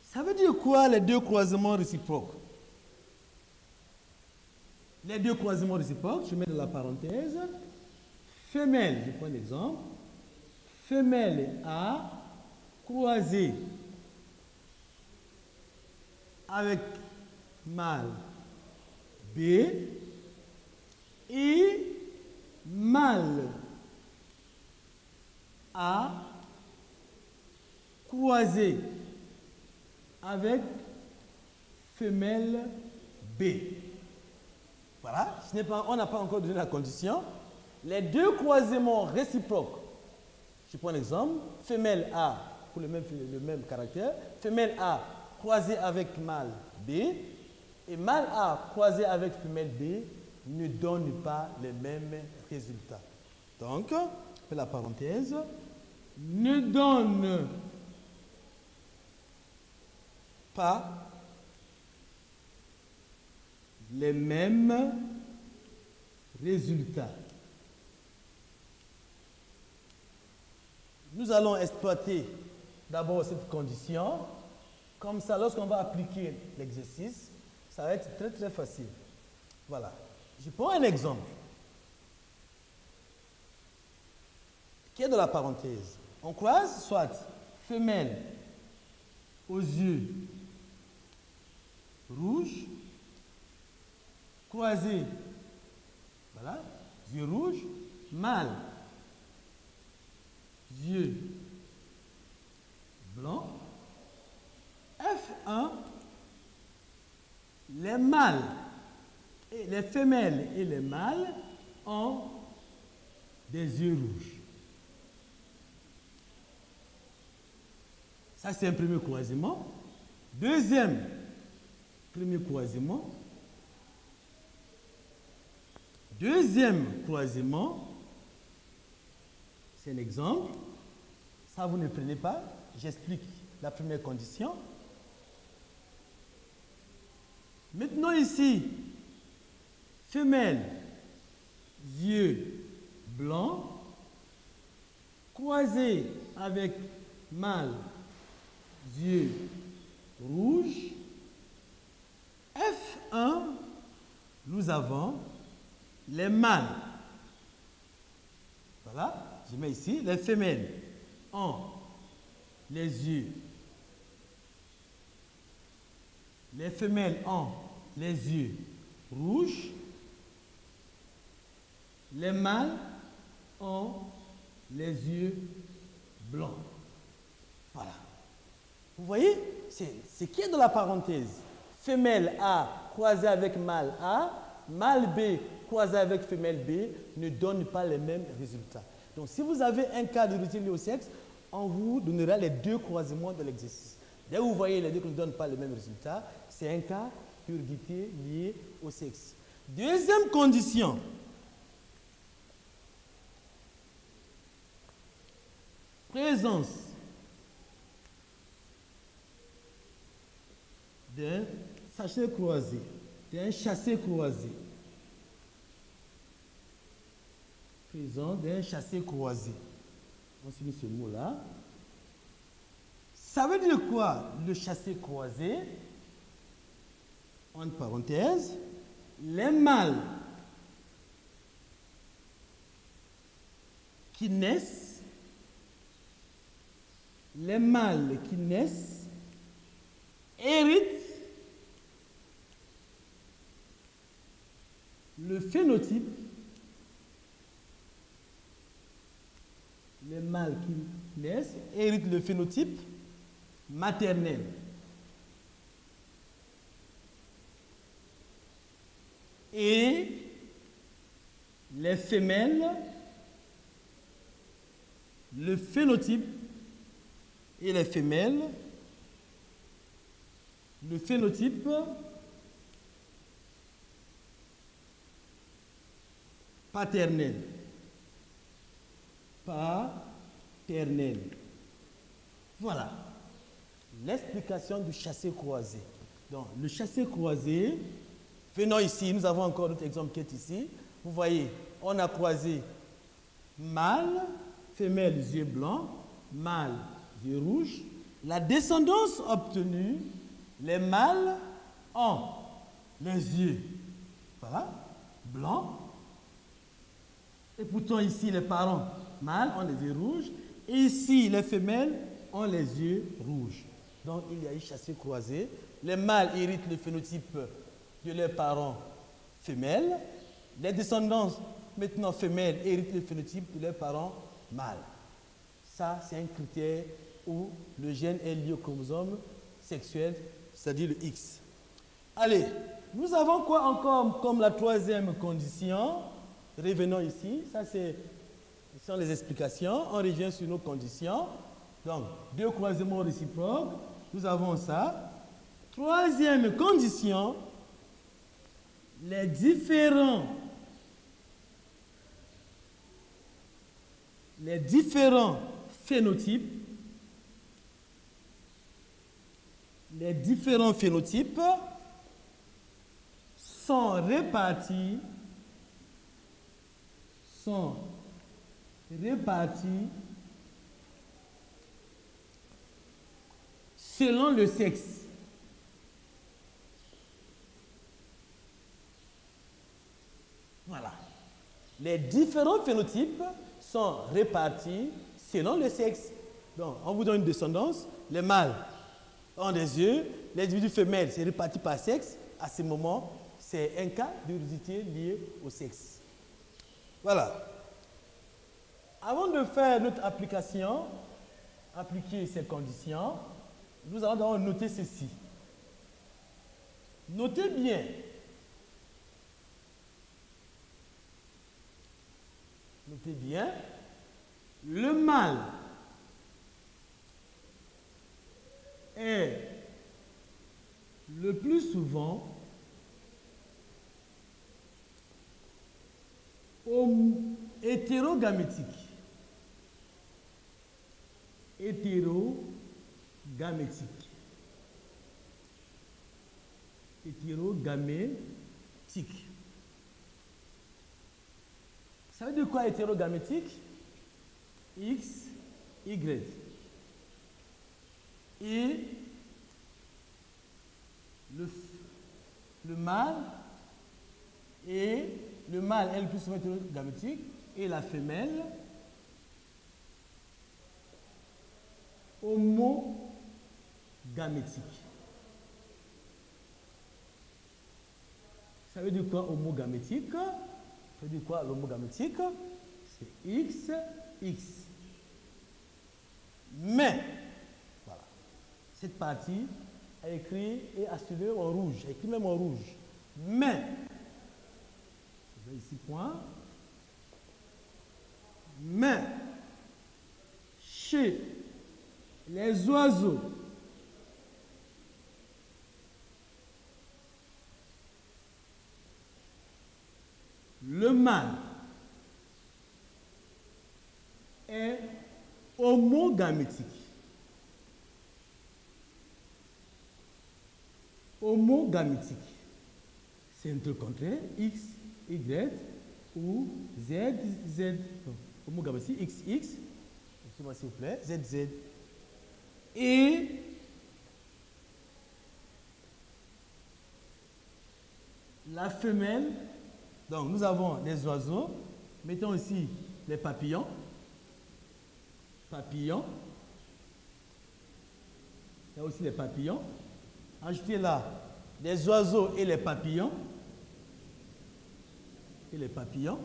Ça veut dire quoi, les deux croisements réciproques? Les deux croisements réciproques, je mets dans la parenthèse. Femelle, je prends un exemple. Femelle A croisée avec mâle B et mâle A croisé avec femelle B. Voilà, on n'a pas encore donné la condition. Les deux croisements réciproques, je prends un exemple, femelle A pour le même caractère, femelle A croisée avec mâle B et mâle A croisé avec femelle B ne donnent pas les mêmes résultats. Donc, je fais la parenthèse, ne donne pas les mêmes résultats. Nous allons exploiter d'abord cette condition. Comme ça, lorsqu'on va appliquer l'exercice, ça va être très très facile. Voilà. Je prends un exemple. qui est dans la parenthèse. On croise soit femelle aux yeux rouges, croisé, voilà, yeux rouges, mâle, yeux blancs. F1, les mâles, et les femelles et les mâles ont des yeux rouges. Ça, c'est un premier croisement. Deuxième, premier croisement. Deuxième croisement, c'est un exemple. Ça, vous ne prenez pas. J'explique la première condition. Maintenant ici, femelle, yeux blancs, croisé avec mâle, yeux rouges. F1, nous avons les mâles. Voilà, je mets ici, les femelles ont les yeux. Les femelles ont les yeux rouges. Les mâles ont les yeux blancs. Voilà. Vous voyez, c'est ce qui est dans la parenthèse. Femelle A croisée avec mâle A, mâle B croisé avec femelle B ne donne pas les mêmes résultats. Donc, si vous avez un cas de d'hérédité liée au sexe, on vous donnera les deux croisements de l'exercice. Dès que vous voyez les deux qui ne donnent pas les mêmes résultats, c'est un cas d'hérédité liée au sexe. Deuxième condition. Présence d'un sachet croisé, d'un chassé croisé. Présence d'un chassé croisé. On suit ce mot-là. Ça veut dire quoi, le chassé croisé? Entre parenthèses, les mâles qui naissent, héritent le phénotype. Les mâles qui naissent héritent le phénotype maternel. Et les femelles, le phénotype et les femelles, le phénotype paternel. Paternel. Voilà l'explication du chassé croisé. Donc, le chassé croisé, venons ici, nous avons encore notre exemple qui est ici. Vous voyez, on a croisé mâle, femelle, yeux blancs, mâle, yeux rouges. La descendance obtenue, les mâles ont les yeux, voilà, blancs. Et pourtant ici, les parents mâles ont les yeux rouges. Et ici, les femelles ont les yeux rouges. Donc, il y a eu chassé croisé. Les mâles héritent le phénotype de leurs parents femelles. Les descendants, maintenant femelles, héritent le phénotype de leurs parents mâles. Ça, c'est un critère où le gène est lié au chromosome sexuel, c'est-à-dire le X. Allez, nous avons quoi encore comme la troisième condition? Revenons ici. Ça, ce sont les explications. On revient sur nos conditions. Donc, deux croisements réciproques. Nous avons ça. Troisième condition, les différents phénotypes sont répartis selon le sexe. Voilà. Les différents phénotypes sont répartis selon le sexe. Donc, on vous donne une descendance, les mâles ont des yeux, les individus femelles, c'est réparti par sexe. À ce moment, c'est un cas d'hérédité lié au sexe. Voilà. Avant de faire notre application, appliquer ces conditions, nous allons d'abord noter ceci. Notez bien. Notez bien. Le mâle est le plus souvent hétérogamétique. Hétérogamétique. Hétérogamétique. Ça veut dire quoi hétérogamétique? X, Y. Et le mâle est le plus souvent hétérogamétique et la femelle homogamétique. Ça veut dire quoi homogamétique? Ça veut dire quoi l'homogamétique? C'est X, X. Mais, voilà, cette partie est écrite et assurée en rouge, écrit même en rouge. Mais, je vais ici point. Mais, chez les oiseaux, le mâle est homogamétique. Homogamétique. C'est entre contraire X, Y ou Z, Z. Homogamétique, X, X. Excusez-moi s'il vous plaît. Z, Z. Et la femelle, donc nous avons des oiseaux. Mettons ici les papillons. Papillons. Il y a aussi les papillons. Ajoutez là les oiseaux et les papillons. Et les papillons.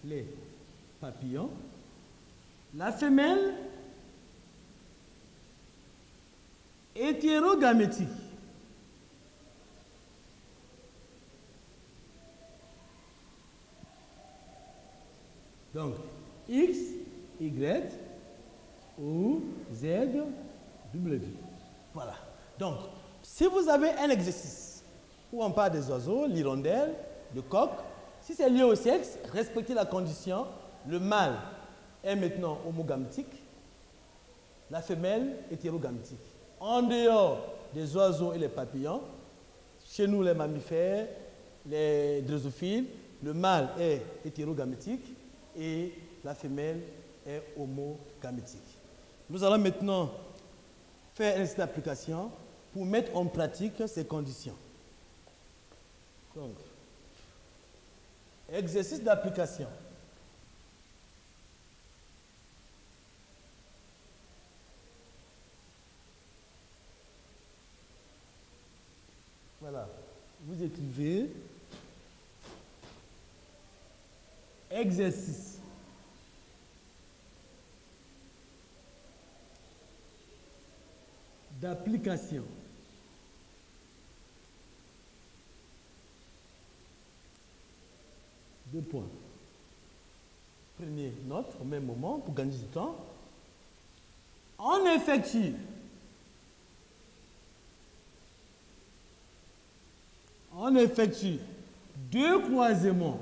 Les papillons. La femelle hétérogamétique. Donc, X, Y ou Z, W. Voilà. Donc, si vous avez un exercice où on parle des oiseaux, l'hirondelle, le coq, si c'est lié au sexe, respectez la condition. Le mâle est maintenant homogamétique, la femelle hétérogamétique. En dehors des oiseaux et les papillons, chez nous les mammifères, les drosophiles, le mâle est hétérogamétique et la femelle est homogamétique. Nous allons maintenant faire une application pour mettre en pratique ces conditions. Donc, exercice d'application. Voilà, vous écrivez exercice. D'application. Deux points. Prenez note au même moment pour gagner du temps. On effectue deux croisements.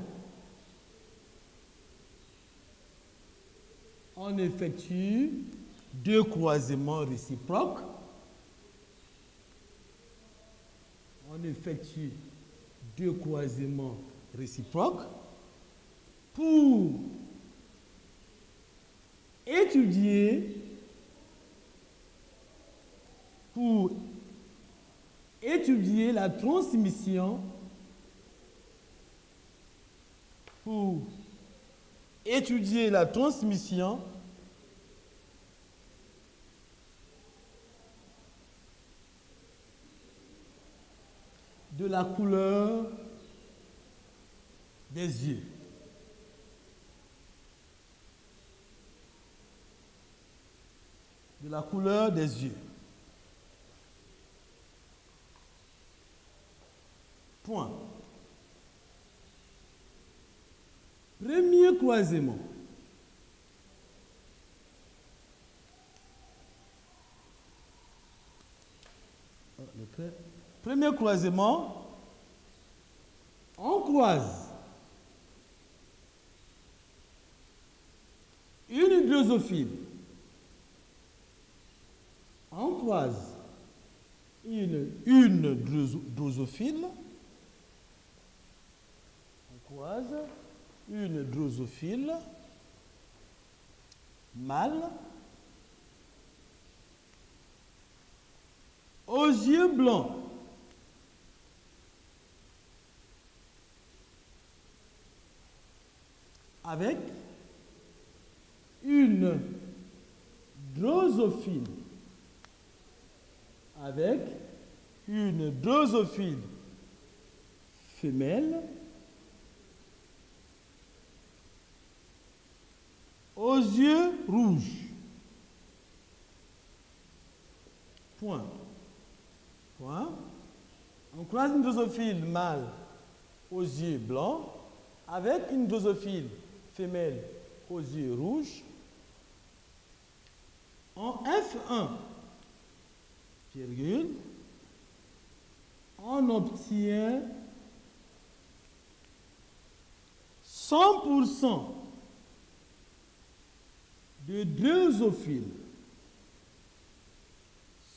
On effectue deux croisements réciproques. On effectue deux croisements réciproques pour étudier la transmission étudier la transmission de la couleur des yeux. De la couleur des yeux. Point. Premier croisement. Premier croisement, on croise une drosophile. On croise une drosophile. On croise une drosophile mâle aux yeux blancs. Avec une drosophile. Avec une drosophile femelle aux yeux rouges. Point. Point. On croise une drosophile mâle aux yeux blancs avec une drosophile femelle aux yeux rouges. En F1, virgule, on obtient 100% de drosophiles.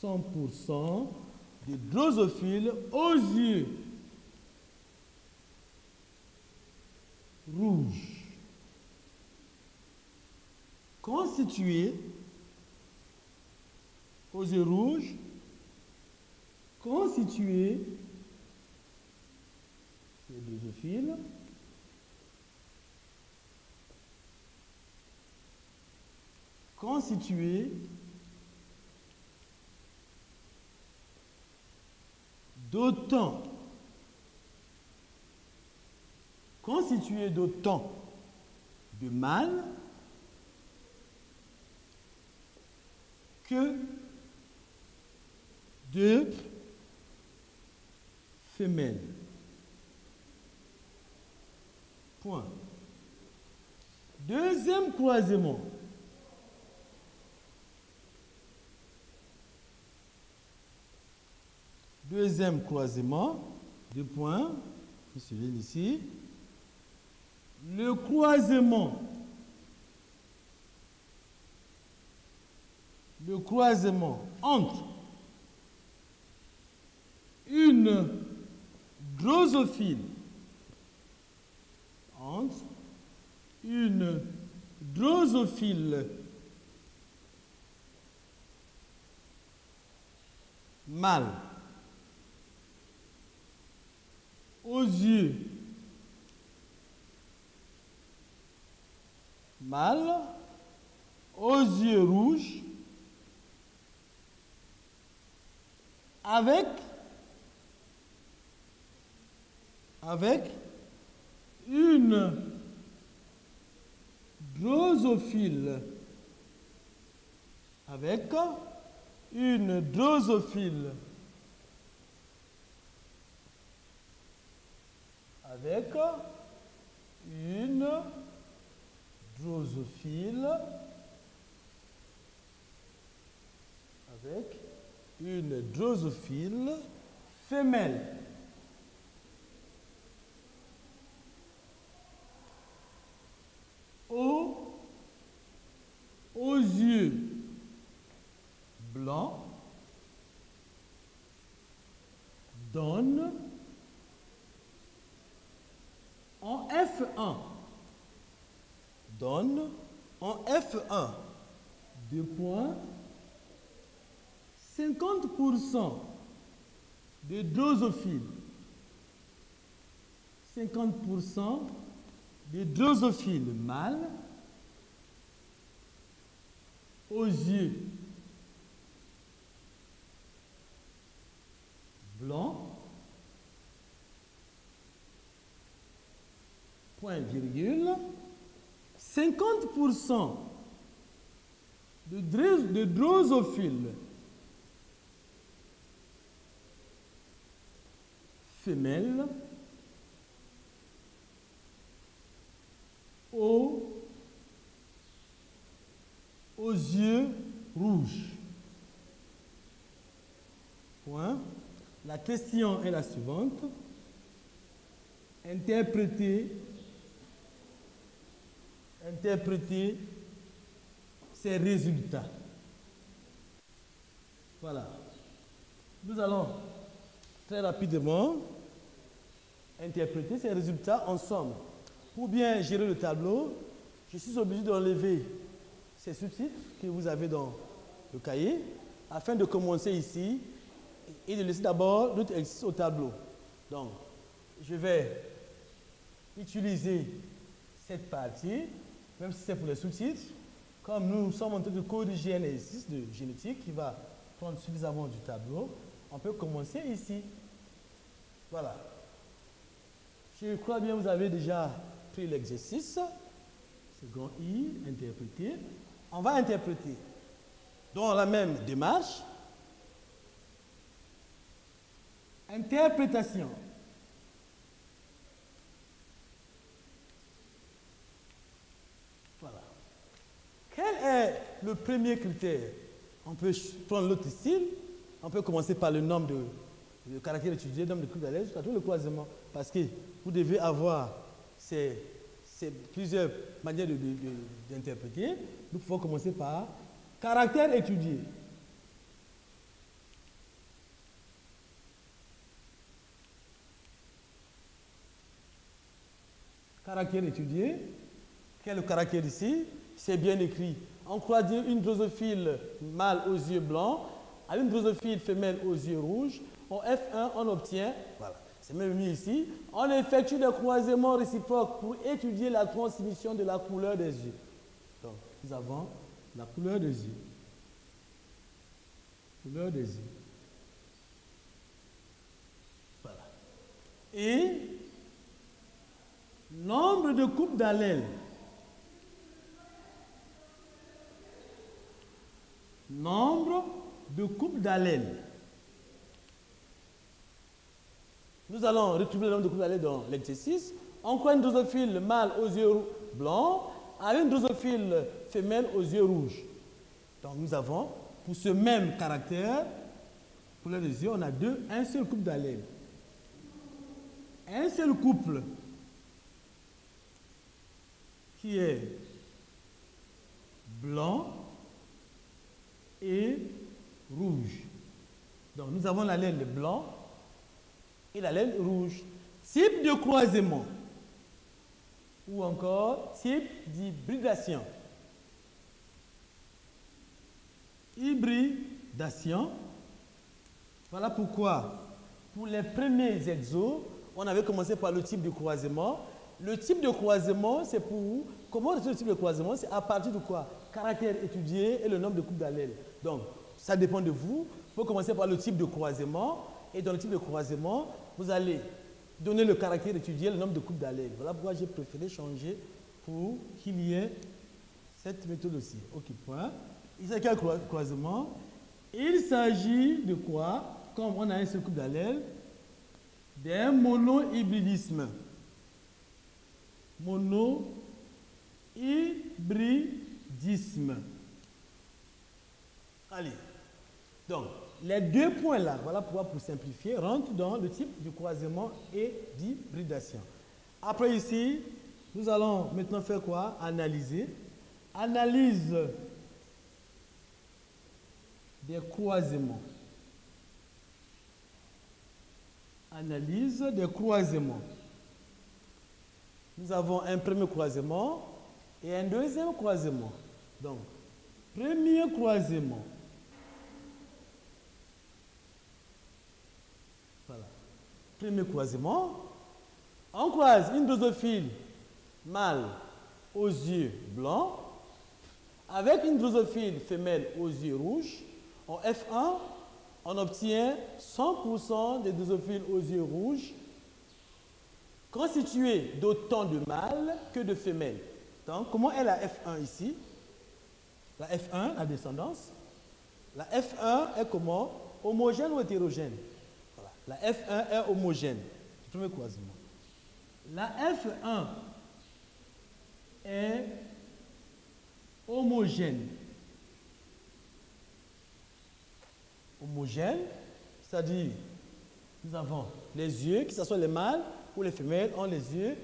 100% de drosophiles aux yeux rouges, constitués aux yeux rouges, constitués ces drosophiles constitués d'autant de mâles que de femelles. Point. Deuxième croisement. Deuxième croisement, deux points, je souligne ici. Le croisement entre une drosophile mâle aux yeux rouges avec une drosophile femelle. Aux yeux blancs donne en F1 2 points 50% de drosophiles 50% des drosophiles mâles aux yeux blancs, point virgule, 50% de drosophiles femelles aux yeux rouges. Point. La question est la suivante. Interprétez ces résultats. Voilà. Nous allons très rapidement interpréter ces résultats ensemble. Pour bien gérer le tableau, je suis obligé d'enlever ces sous-titres que vous avez dans le cahier afin de commencer ici et de laisser d'abord notre exercice au tableau. Donc, je vais utiliser cette partie, même si c'est pour les sous-titres. Comme nous sommes en train de corriger un exercice de génétique qui va prendre suffisamment du tableau, on peut commencer ici. Voilà. Je crois bien que vous avez déjà pris l'exercice. C'est grand I, interpréter. On va interpréter dans la même démarche. Interprétation. Voilà. Quel est le premier critère? On peut prendre l'autre style. On peut commencer par le nombre de caractères étudiés, nombre de groupes d'alèles, jusqu'à tout le croisement. Parce que vous devez avoir ces plusieurs manières d'interpréter. Nous pouvons commencer par caractères étudiés. Caractère étudié. Quel est le caractère ici? C'est bien écrit. On croise une drosophile mâle aux yeux blancs à une drosophile femelle aux yeux rouges. En F1, on obtient, voilà, c'est même mis ici, on effectue des croisements réciproques pour étudier la transmission de la couleur des yeux. Donc, nous avons la couleur des yeux. Couleur des yeux. Voilà. Et nombre de couples d'allèles. Nombre de couples d'allèles. Nous allons retrouver le nombre de couples d'allèles dans l'exercice. On croit une drosophile mâle aux yeux blancs à une drosophile femelle aux yeux rouges. Donc nous avons, pour ce même caractère, pour les yeux, on a un seul couple d'allèles. Un seul couple qui est blanc et rouge. Donc nous avons l'allèle blanc et l'allèle rouge. Type de croisement ou encore type d'hybridation. Hybridation. Voilà pourquoi pour les premiers exos, on avait commencé par le type de croisement. Le type de croisement, c'est pour... Comment on le type de croisement? C'est à partir de quoi? Caractère étudié et le nombre de couples d'allèles. Donc, ça dépend de vous. Il faut commencer par le type de croisement. Et dans le type de croisement, vous allez donner le caractère étudié et le nombre de couples d'allèles. Voilà pourquoi j'ai préféré changer pour qu'il y ait cette méthode aussi. OK, point. Il s'agit de quel croisement? Il s'agit de quoi? Comme on a un seul couple d'allèles, d'un monohybridisme. Monohybridisme. Allez. Donc, les deux points là, voilà pourquoi pour simplifier, rentrent dans le type de croisement et d'hybridation. Après ici, nous allons maintenant faire quoi? Analyser. Analyse des croisements. Analyse des croisements. Nous avons un premier croisement et un deuxième croisement. Donc, premier croisement. Voilà. Premier croisement. On croise une drosophile mâle aux yeux blancs avec une drosophile femelle aux yeux rouges, en F1, on obtient 100% des drosophiles aux yeux rouges constitués d'autant de mâles que de femelles. Donc, comment est la F1 ici? La F1, la descendance. La F1 est comment? Homogène ou hétérogène? Voilà. La F1 est homogène. Premier croisement. La F1 est homogène. Homogène, c'est-à-dire, nous avons les yeux, que ce soit les mâles ou les femelles, ont les yeux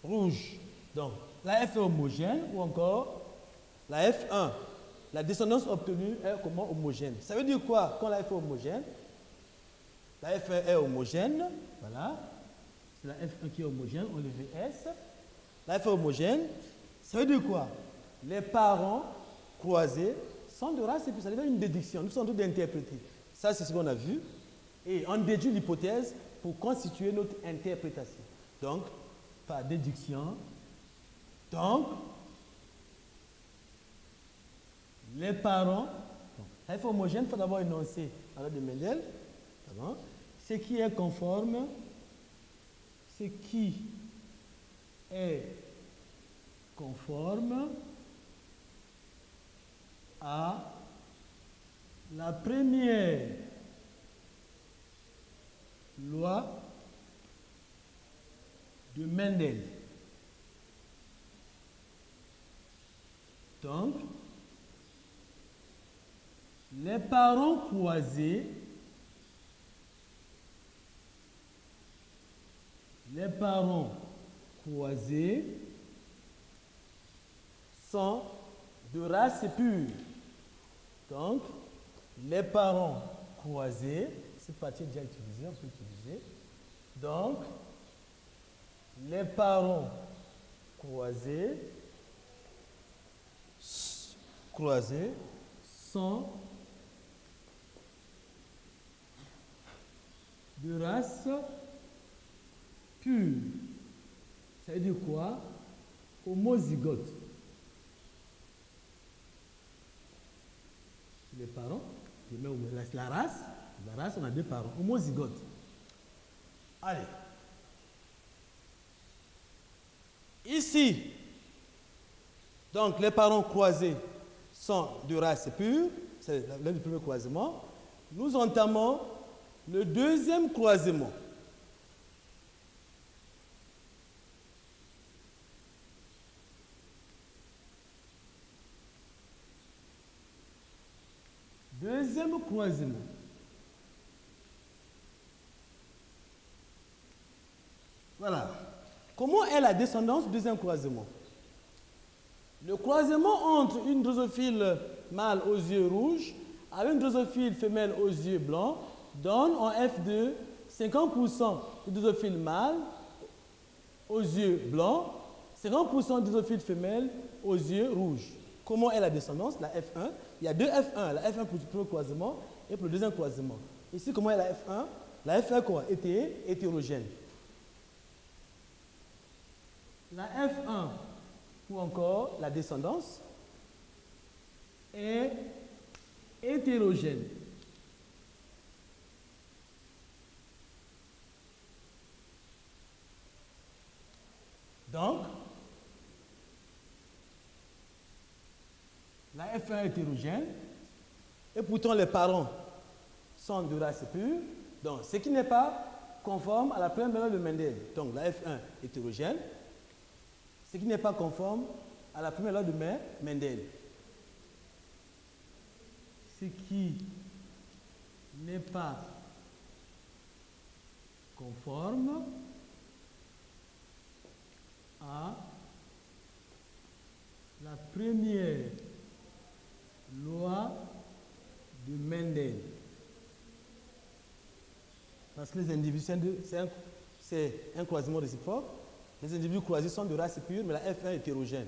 rouges. Donc, la F est homogène ou encore la F1. La descendance obtenue est comment homogène. Ça veut dire quoi quand la F est homogène? La F1 est homogène, voilà. C'est la F1 qui est homogène, on le VS. La F est homogène, ça veut dire quoi? Les parents croisés sont de race et puis ça devient une déduction. Nous sommes en train d'interpréter. Ça, c'est ce qu'on a vu. Et on déduit l'hypothèse pour constituer notre interprétation. Donc, par déduction, donc, les parents, la F homogène, il faut d'abord énoncer à l'ordre de Mendel. Ce qui est conforme, ce qui est conforme à la première loi de Mendel. Donc, les parents croisés, sont de race pure. Donc, les parents croisés, cette partie est déjà utilisée, on peut utiliser. Donc, les parents croisés sont de race pure. Ça veut dire quoi? Homozygote. Les parents, la race, on a deux parents, homozygote. Allez. Ici, donc les parents croisés sont de race pure, c'est l'un du premier croisement. Nous entamons le deuxième croisement. Deuxième croisement. Voilà. Comment est la descendance du deuxième croisement? Le croisement entre une drosophile mâle aux yeux rouges avec une drosophile femelle aux yeux blancs donne en F2 50% de drosophile mâle aux yeux blancs, 50% de drosophile femelle aux yeux rouges. Comment est la descendance? La F1. Il y a deux F1. La F1 pour le premier croisement et pour le deuxième croisement. Ici, comment est la F1? La F1 quoi? Hétérogène. La F1 ou encore la descendance est hétérogène. Donc, la F1 est hétérogène et pourtant les parents sont de race pure. Donc, ce qui n'est pas conforme à la première loi de Mendel. Donc, la F1 est hétérogène. Ce qui n'est pas conforme à la première loi de Mendel. Ce qui n'est pas conforme à la première loi de Mendel. Parce que les individus, c'est un croisement réciproque. Les individus croisés sont de race pure, mais la F1 est hétérogène.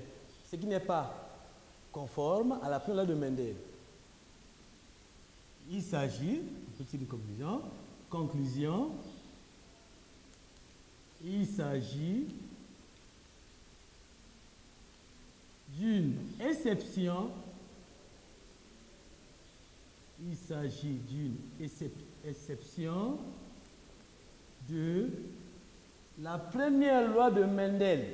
Ce qui n'est pas conforme à la première loi de Mendel. Il s'agit, petite conclusion, il s'agit d'une exception. Il s'agit d'une exception de la première loi de Mendel.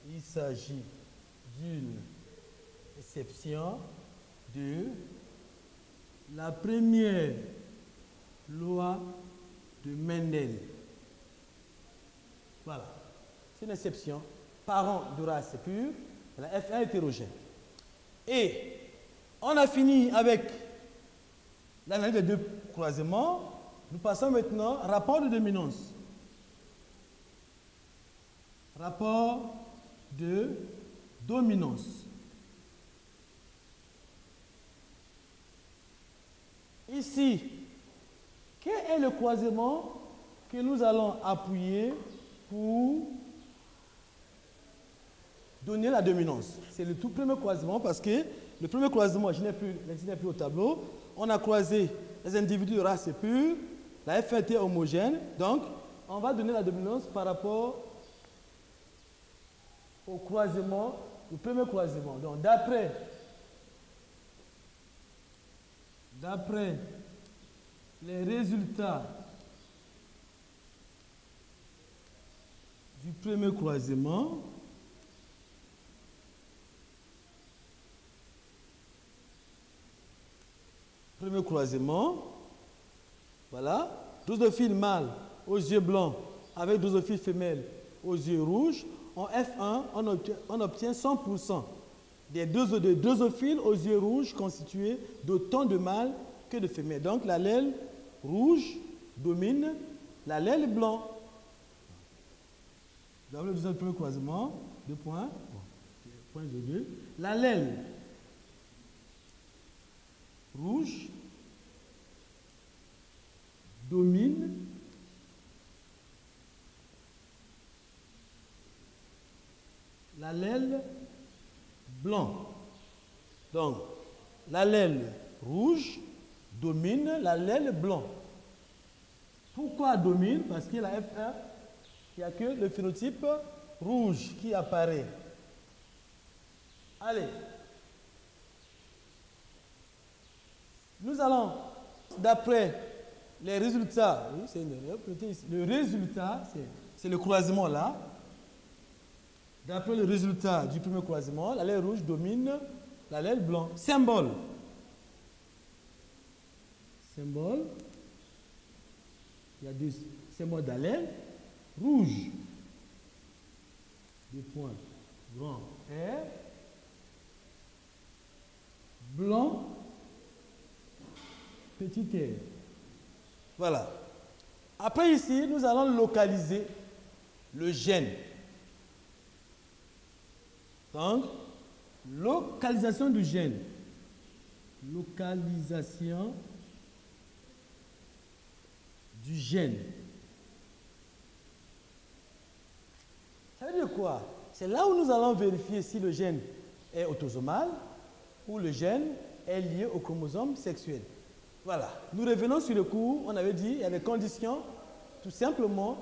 Il s'agit d'une exception de la première loi de Mendel. Voilà. C'est une exception. Parent de race pure, la F1 hétérogène. Et on a fini avec l'analyse des deux croisements. Nous passons maintenant au rapport de dominance. Rapport de dominance. Ici, quel est le croisement que nous allons appuyer pour donner la dominance? C'est le tout premier croisement parce que le premier croisement, je n'ai plus au tableau, on a croisé les individus de race pure, la F1 est homogène, donc on va donner la dominance par rapport au croisement, au premier croisement. Donc d'après les résultats du premier croisement, voilà, drosophile mâle aux yeux blancs avec drosophile femelle aux yeux rouges. En F1, on obtient 100% des drosophiles aux yeux rouges constitués d'autant de mâles que de femelles. Donc l'allèle rouge domine l'allèle blanc. Dans le deuxième premier croisement, 2 points, point de 2, l'allèle rouge domine l'allèle blanc. Donc, l'allèle rouge domine l'allèle blanc. Pourquoi domine? Parce que la F1, il n'y a que le phénotype rouge qui apparaît. Allez. Nous allons, d'après les résultats, oui, le résultat, c'est le croisement là. D'après le résultat du premier croisement, l'allèle rouge domine l'allèle blanc. Symbole. Symbole. Il y a deux symboles d'allèle. Rouge. 2 points. Grand R. Blanc. Petit r. Voilà. Après ici, nous allons localiser le gène. Donc, localisation du gène. Localisation du gène. Ça veut dire quoi? C'est là où nous allons vérifier si le gène est autosomal ou le gène est lié au chromosome sexuel. Voilà. Nous revenons sur le cours. On avait dit qu'il y a des conditions, tout simplement,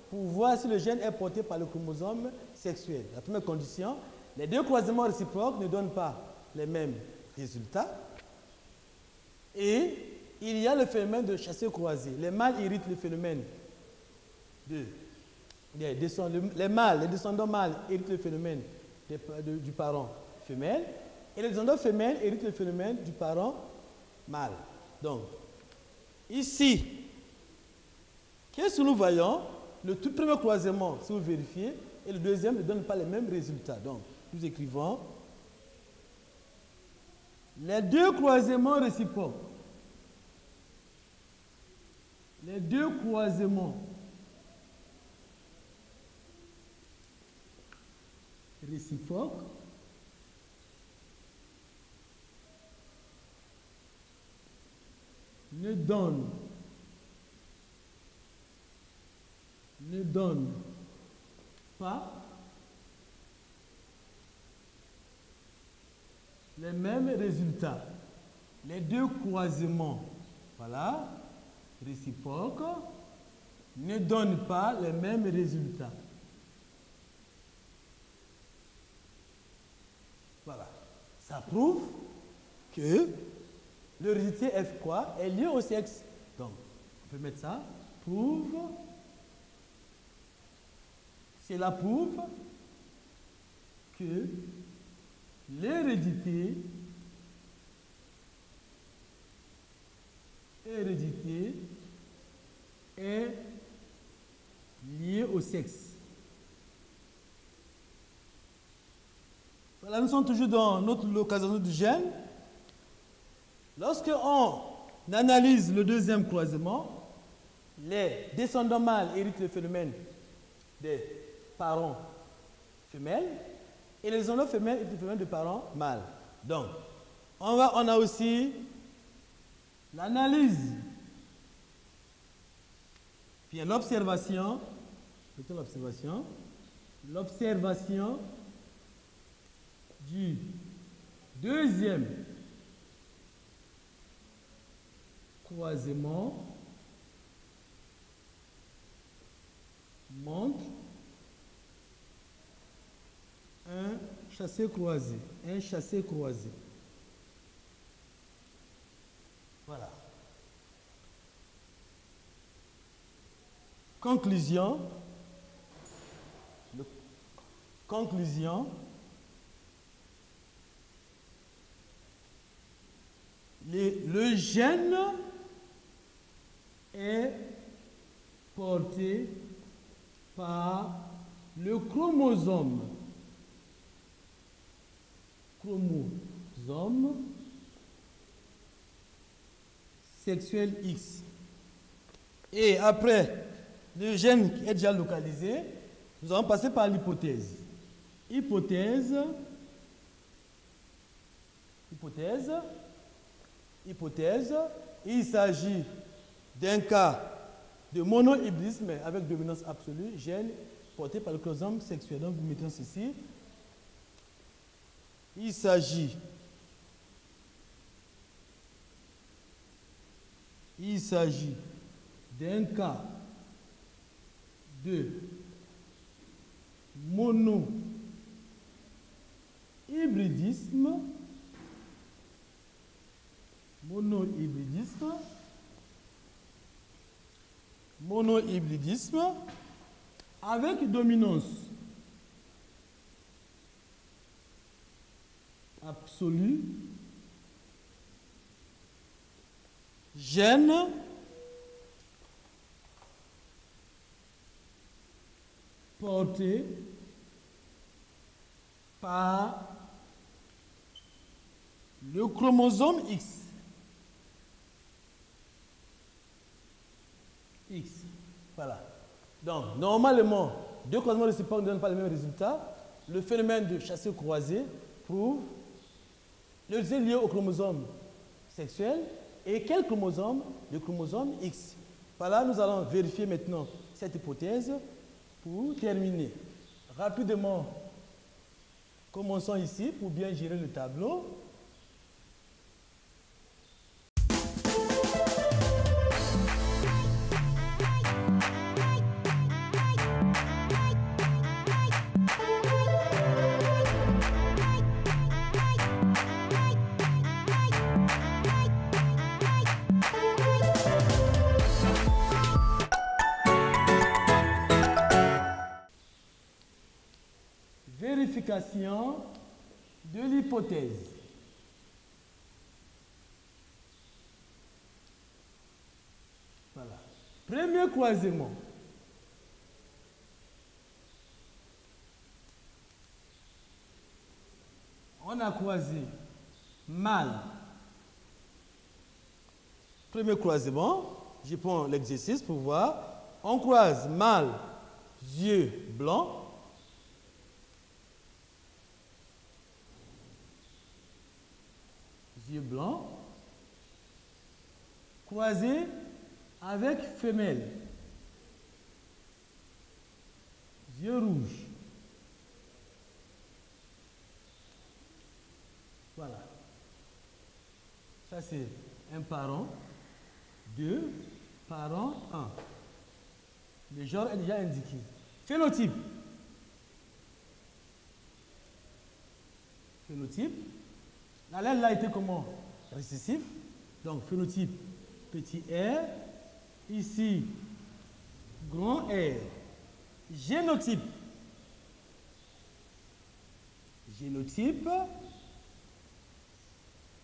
pour voir si le gène est porté par le chromosome sexuel. La première condition, les deux croisements réciproques ne donnent pas les mêmes résultats. Et il y a le phénomène de chassé-croisé. Les mâles héritent le phénomène les descendants mâles héritent le phénomène du parent femelle. Et les descendants femelles héritent le phénomène du parent mâle. Donc, ici, qu'est-ce que nous voyons? Le tout premier croisement, si vous vérifiez, et le deuxième ne donne pas les mêmes résultats. Donc, nous écrivons les deux croisements réciproques. Les deux croisements réciproques ne donnent pas les mêmes résultats. Les deux croisements, voilà, réciproques, ne donnent pas les mêmes résultats. Ça prouve que l'hérédité F quoi est liée au sexe. Donc, on peut mettre ça. Prouve. Cela prouve que l'hérédité est liée au sexe. Voilà, nous sommes toujours dans notre localisation du gène. Lorsque on analyse le deuxième croisement, les descendants mâles héritent le phénomène des parents femelles et les descendants femelles héritent le phénomène des parents mâles. Donc, on a aussi l'analyse, puis l'observation, l'observation du deuxième croisement montre un chassé croisé. Voilà. Conclusion. Le gène est porté par le chromosome sexuel X. Et après le gène qui est déjà localisé, nous allons passer par l'hypothèse. Hypothèse, il s'agit d'un cas de monohybridisme avec dominance absolue, gène porté par le chromosome sexuel. Donc, vous mettez ceci. Il s'agit d'un cas de monohybridisme avec dominance absolue, gène porté par le chromosome X. Voilà. Donc, normalement, deux croisements réciproques ne donnent pas le même résultat. Le phénomène de chassé-croisé prouve le gène lié au chromosome sexuel. Et quel chromosome? Le chromosome X. Voilà, nous allons vérifier maintenant cette hypothèse pour terminer. Rapidement, commençons ici pour bien gérer le tableau. Vérification de l'hypothèse. Voilà. Premier croisement. On a croisé mâle. Premier croisement. Je prends l'exercice pour voir. On croise mâle, yeux blancs. Yeux blancs, croisé avec femelle, yeux rouges. Voilà. Ça c'est un parent, deux, parent, un. Le genre est déjà indiqué. Phénotype. L'allèle là était comment? Récessif. Donc phénotype petit r. Ici, grand R. Génotype. Génotype.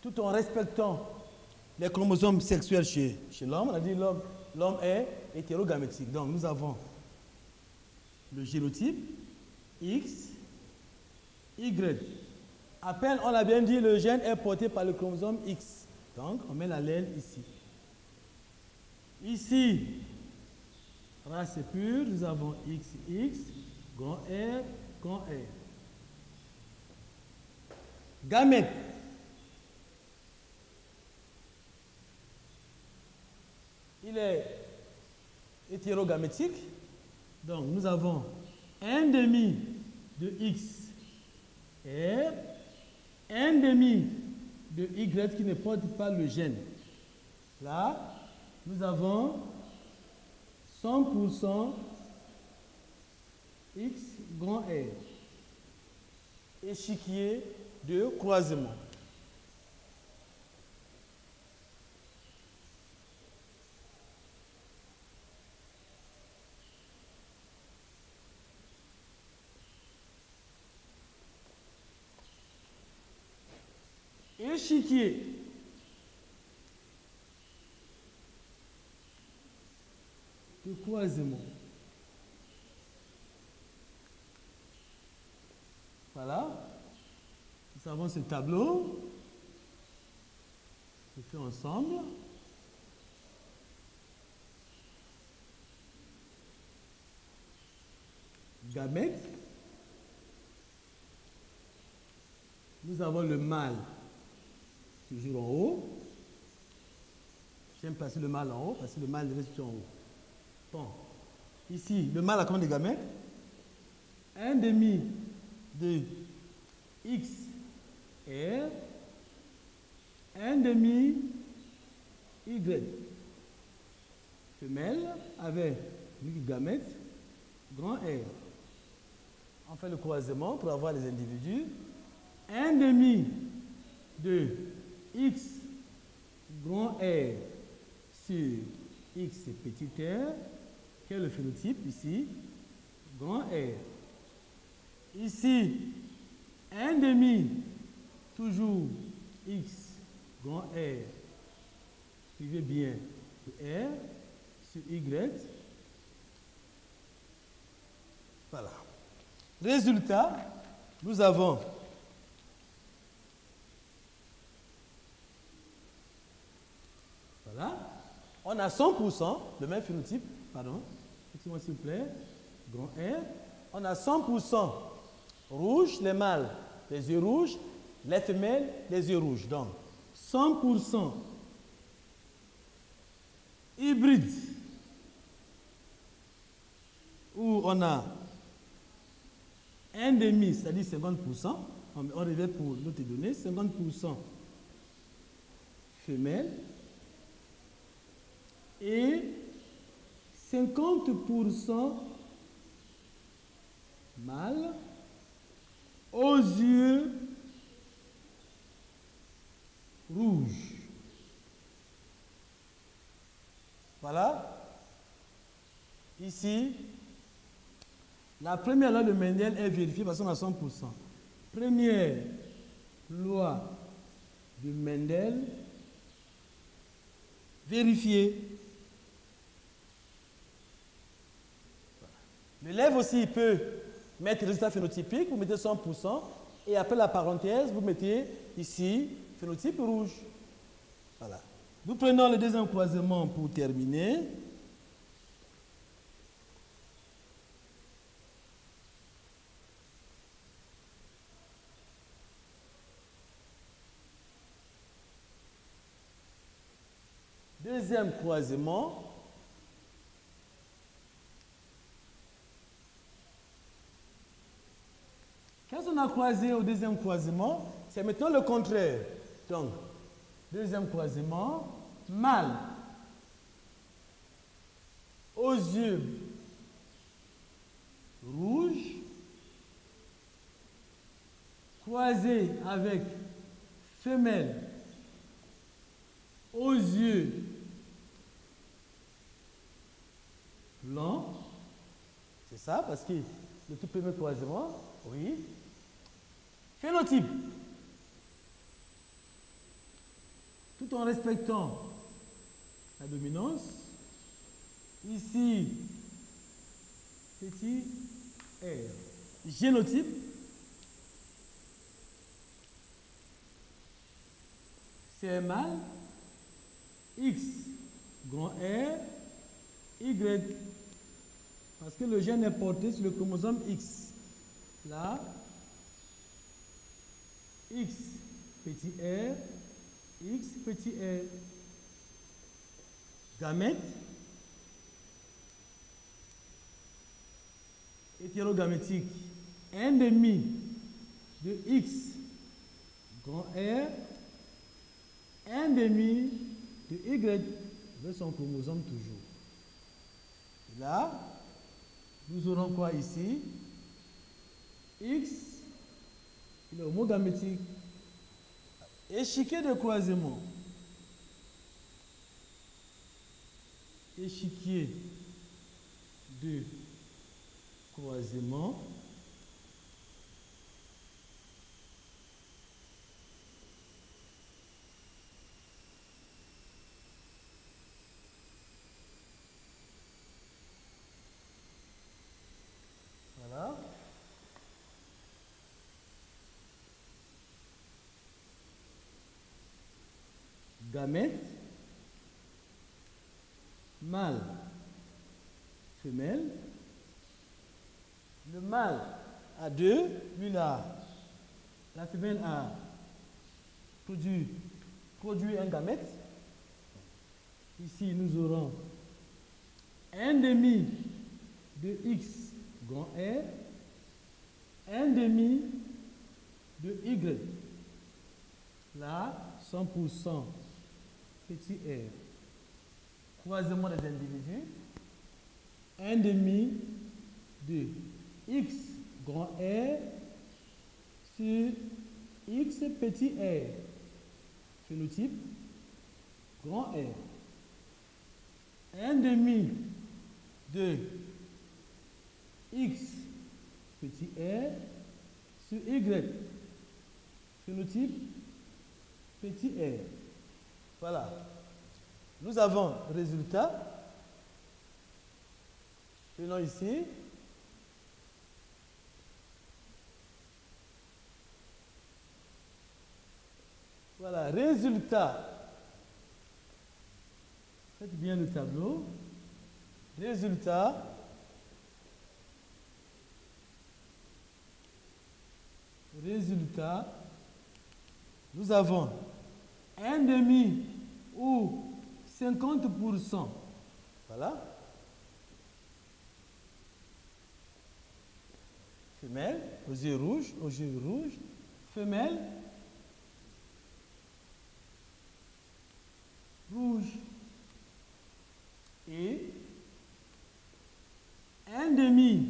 Tout en respectant les chromosomes sexuels chez l'homme. On a dit l'homme est hétérogamétique. Donc nous avons le génotype X, Y. À peine on a bien dit le gène est porté par le chromosome X. Donc on met l'allèle ici. Ici, race pure, nous avons XX, grand R, grand R. Gamète. Il est hétérogamétique. Donc, nous avons un demi de X R, un demi de Y qui ne porte pas le gène. Là, nous avons 100% X grand R. Échiquier de croisement. Échiquier de croisement. Voilà. Nous avons ce tableau. On fait ensemble. Gamètes. Nous avons le mâle toujours en haut. J'aime passer le mâle en haut parce que le mâle reste en haut. Bon. Ici, le mâle a combien de gamètes? Un demi de X R, un demi Y. Femelle avec 8 gamètes, grand R. On fait le croisement pour avoir les individus. Un demi de X grand R sur X petit r, quel est le phénotype ici? Grand R. Ici, un demi, toujours X grand R, suivez bien le R sur Y. Voilà. Résultat, nous avons voilà, on a 100%, le même phénotype, pardon, excusez-moi s'il vous plaît, grand R, on a 100% rouge, les mâles, les yeux rouges, les femelles, les yeux rouges. Donc, 100% hybride, où on a un demi, c'est-à-dire 50%, on revient pour notre donnée, 50% femelles et 50% mâles aux yeux rouges. Voilà. Ici, la première loi de Mendel est vérifiée parce qu'on a 100%. Première loi de Mendel vérifiée. L'élève aussi peut mettre résultat phénotypique, vous mettez 100%, et après la parenthèse, vous mettez ici phénotype rouge. Voilà. Nous prenons le deuxième croisement pour terminer. Deuxième croisement. Qu'est-ce qu'on a croisé au deuxième croisement? C'est maintenant le contraire. Donc, deuxième croisement, mâle aux yeux rouges, croisé avec femelle aux yeux blancs, c'est ça, parce que le tout premier croisement, oui. Phénotype. Tout en respectant la dominance, ici, petit r. Génotype. C'est un mâle, X, grand R, Y. Parce que le gène est porté sur le chromosome X. Là, X, petit r, X, petit r. Gamète, hétérogamétique, 1,5 de X, grand R, 1,5 de Y, avec son chromosome toujours. Et là, nous aurons quoi ici? X, il est homogamétique. Échiquier de croisement. Échiquier de croisement. Voilà. Gamète, mâle, femelle. Le mâle a 2, lui là, la femelle a produit un gamète. Ici, nous aurons 1,5 de X grand R, 1,5 de Y. Là, 100% petit r. Croisement des individus. 1,5 de X grand R sur X petit r. Phénotype grand R. 1,5 de X petit r sur Y. Phénotype petit r. Voilà. Nous avons résultat. Prenons ici. Voilà, résultat. Faites bien le tableau. Résultat. Nous avons 1,5 ou 50%. Voilà. Femelle, aux yeux rouges, femelle, rouge. Et 1,5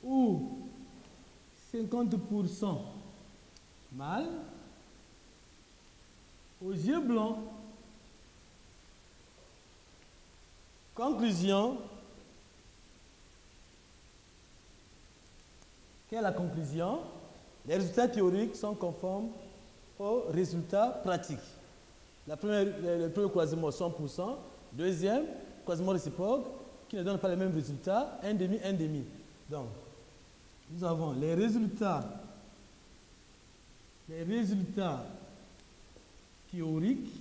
ou 50% mâle, aux yeux blancs. Conclusion. Quelle est la conclusion? Les résultats théoriques sont conformes aux résultats pratiques. Le premier croisement 100%, deuxième croisement réciproque qui ne donne pas les mêmes résultats, 1,5. Donc, nous avons les résultats théoriques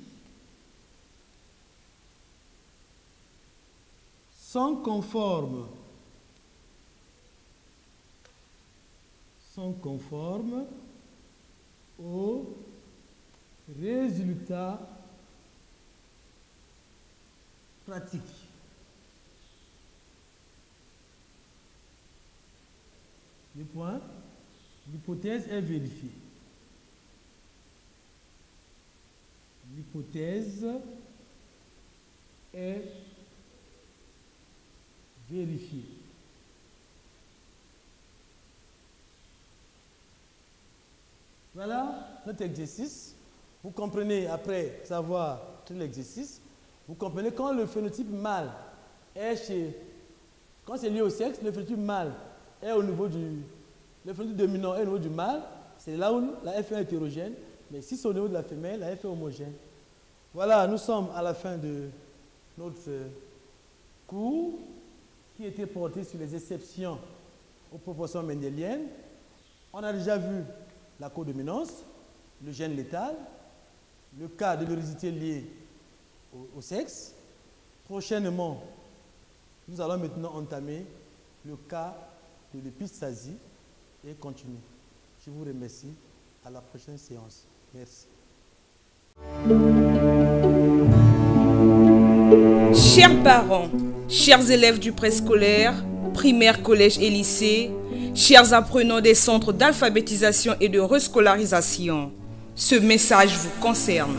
sont conformes aux résultats pratiques. Le point, l'hypothèse est vérifiée. L'hypothèse est vérifiée. Voilà notre exercice, vous comprenez, après avoir traité l'exercice, vous comprenez quand le phénotype mâle est quand c'est lié au sexe, le phénotype mâle est au niveau le phénotype dominant est au niveau du mâle, c'est là où la F1 est hétérogène, mais si c'est au niveau de la femelle, la F1 est homogène. Voilà, nous sommes à la fin de notre cours qui était porté sur les exceptions aux proportions mendéliennes. On a déjà vu la codominance, le gène létal, le cas de l'hérédité liée au sexe. Prochainement, nous allons maintenant entamer le cas de l'épistasie et continuer. Je vous remercie. À la prochaine séance. Merci. Chers parents, chers élèves du préscolaire, primaire, collège et lycée, chers apprenants des centres d'alphabétisation et de rescolarisation, ce message vous concerne.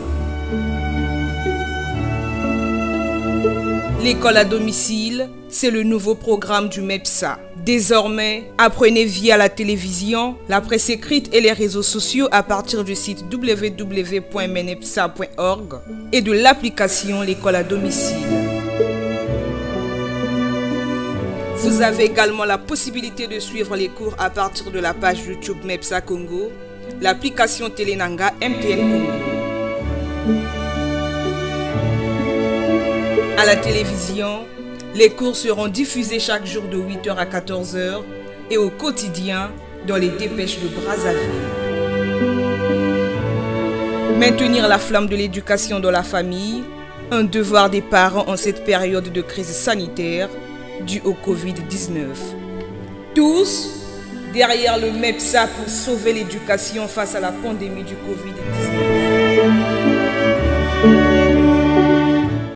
L'école à domicile, c'est le nouveau programme du MEPSA. Désormais, apprenez via la télévision, la presse écrite et les réseaux sociaux à partir du site www.menepsa.org et de l'application L'école à domicile. Vous avez également la possibilité de suivre les cours à partir de la page YouTube MEPSA Congo, l'application Télénanga MTN Congo. À la télévision, les cours seront diffusés chaque jour de 8h à 14h et au quotidien dans les dépêches de Brazzaville. Maintenir la flamme de l'éducation dans la famille, un devoir des parents en cette période de crise sanitaire due au Covid-19. Tous derrière le MEPSA pour sauver l'éducation face à la pandémie du Covid-19.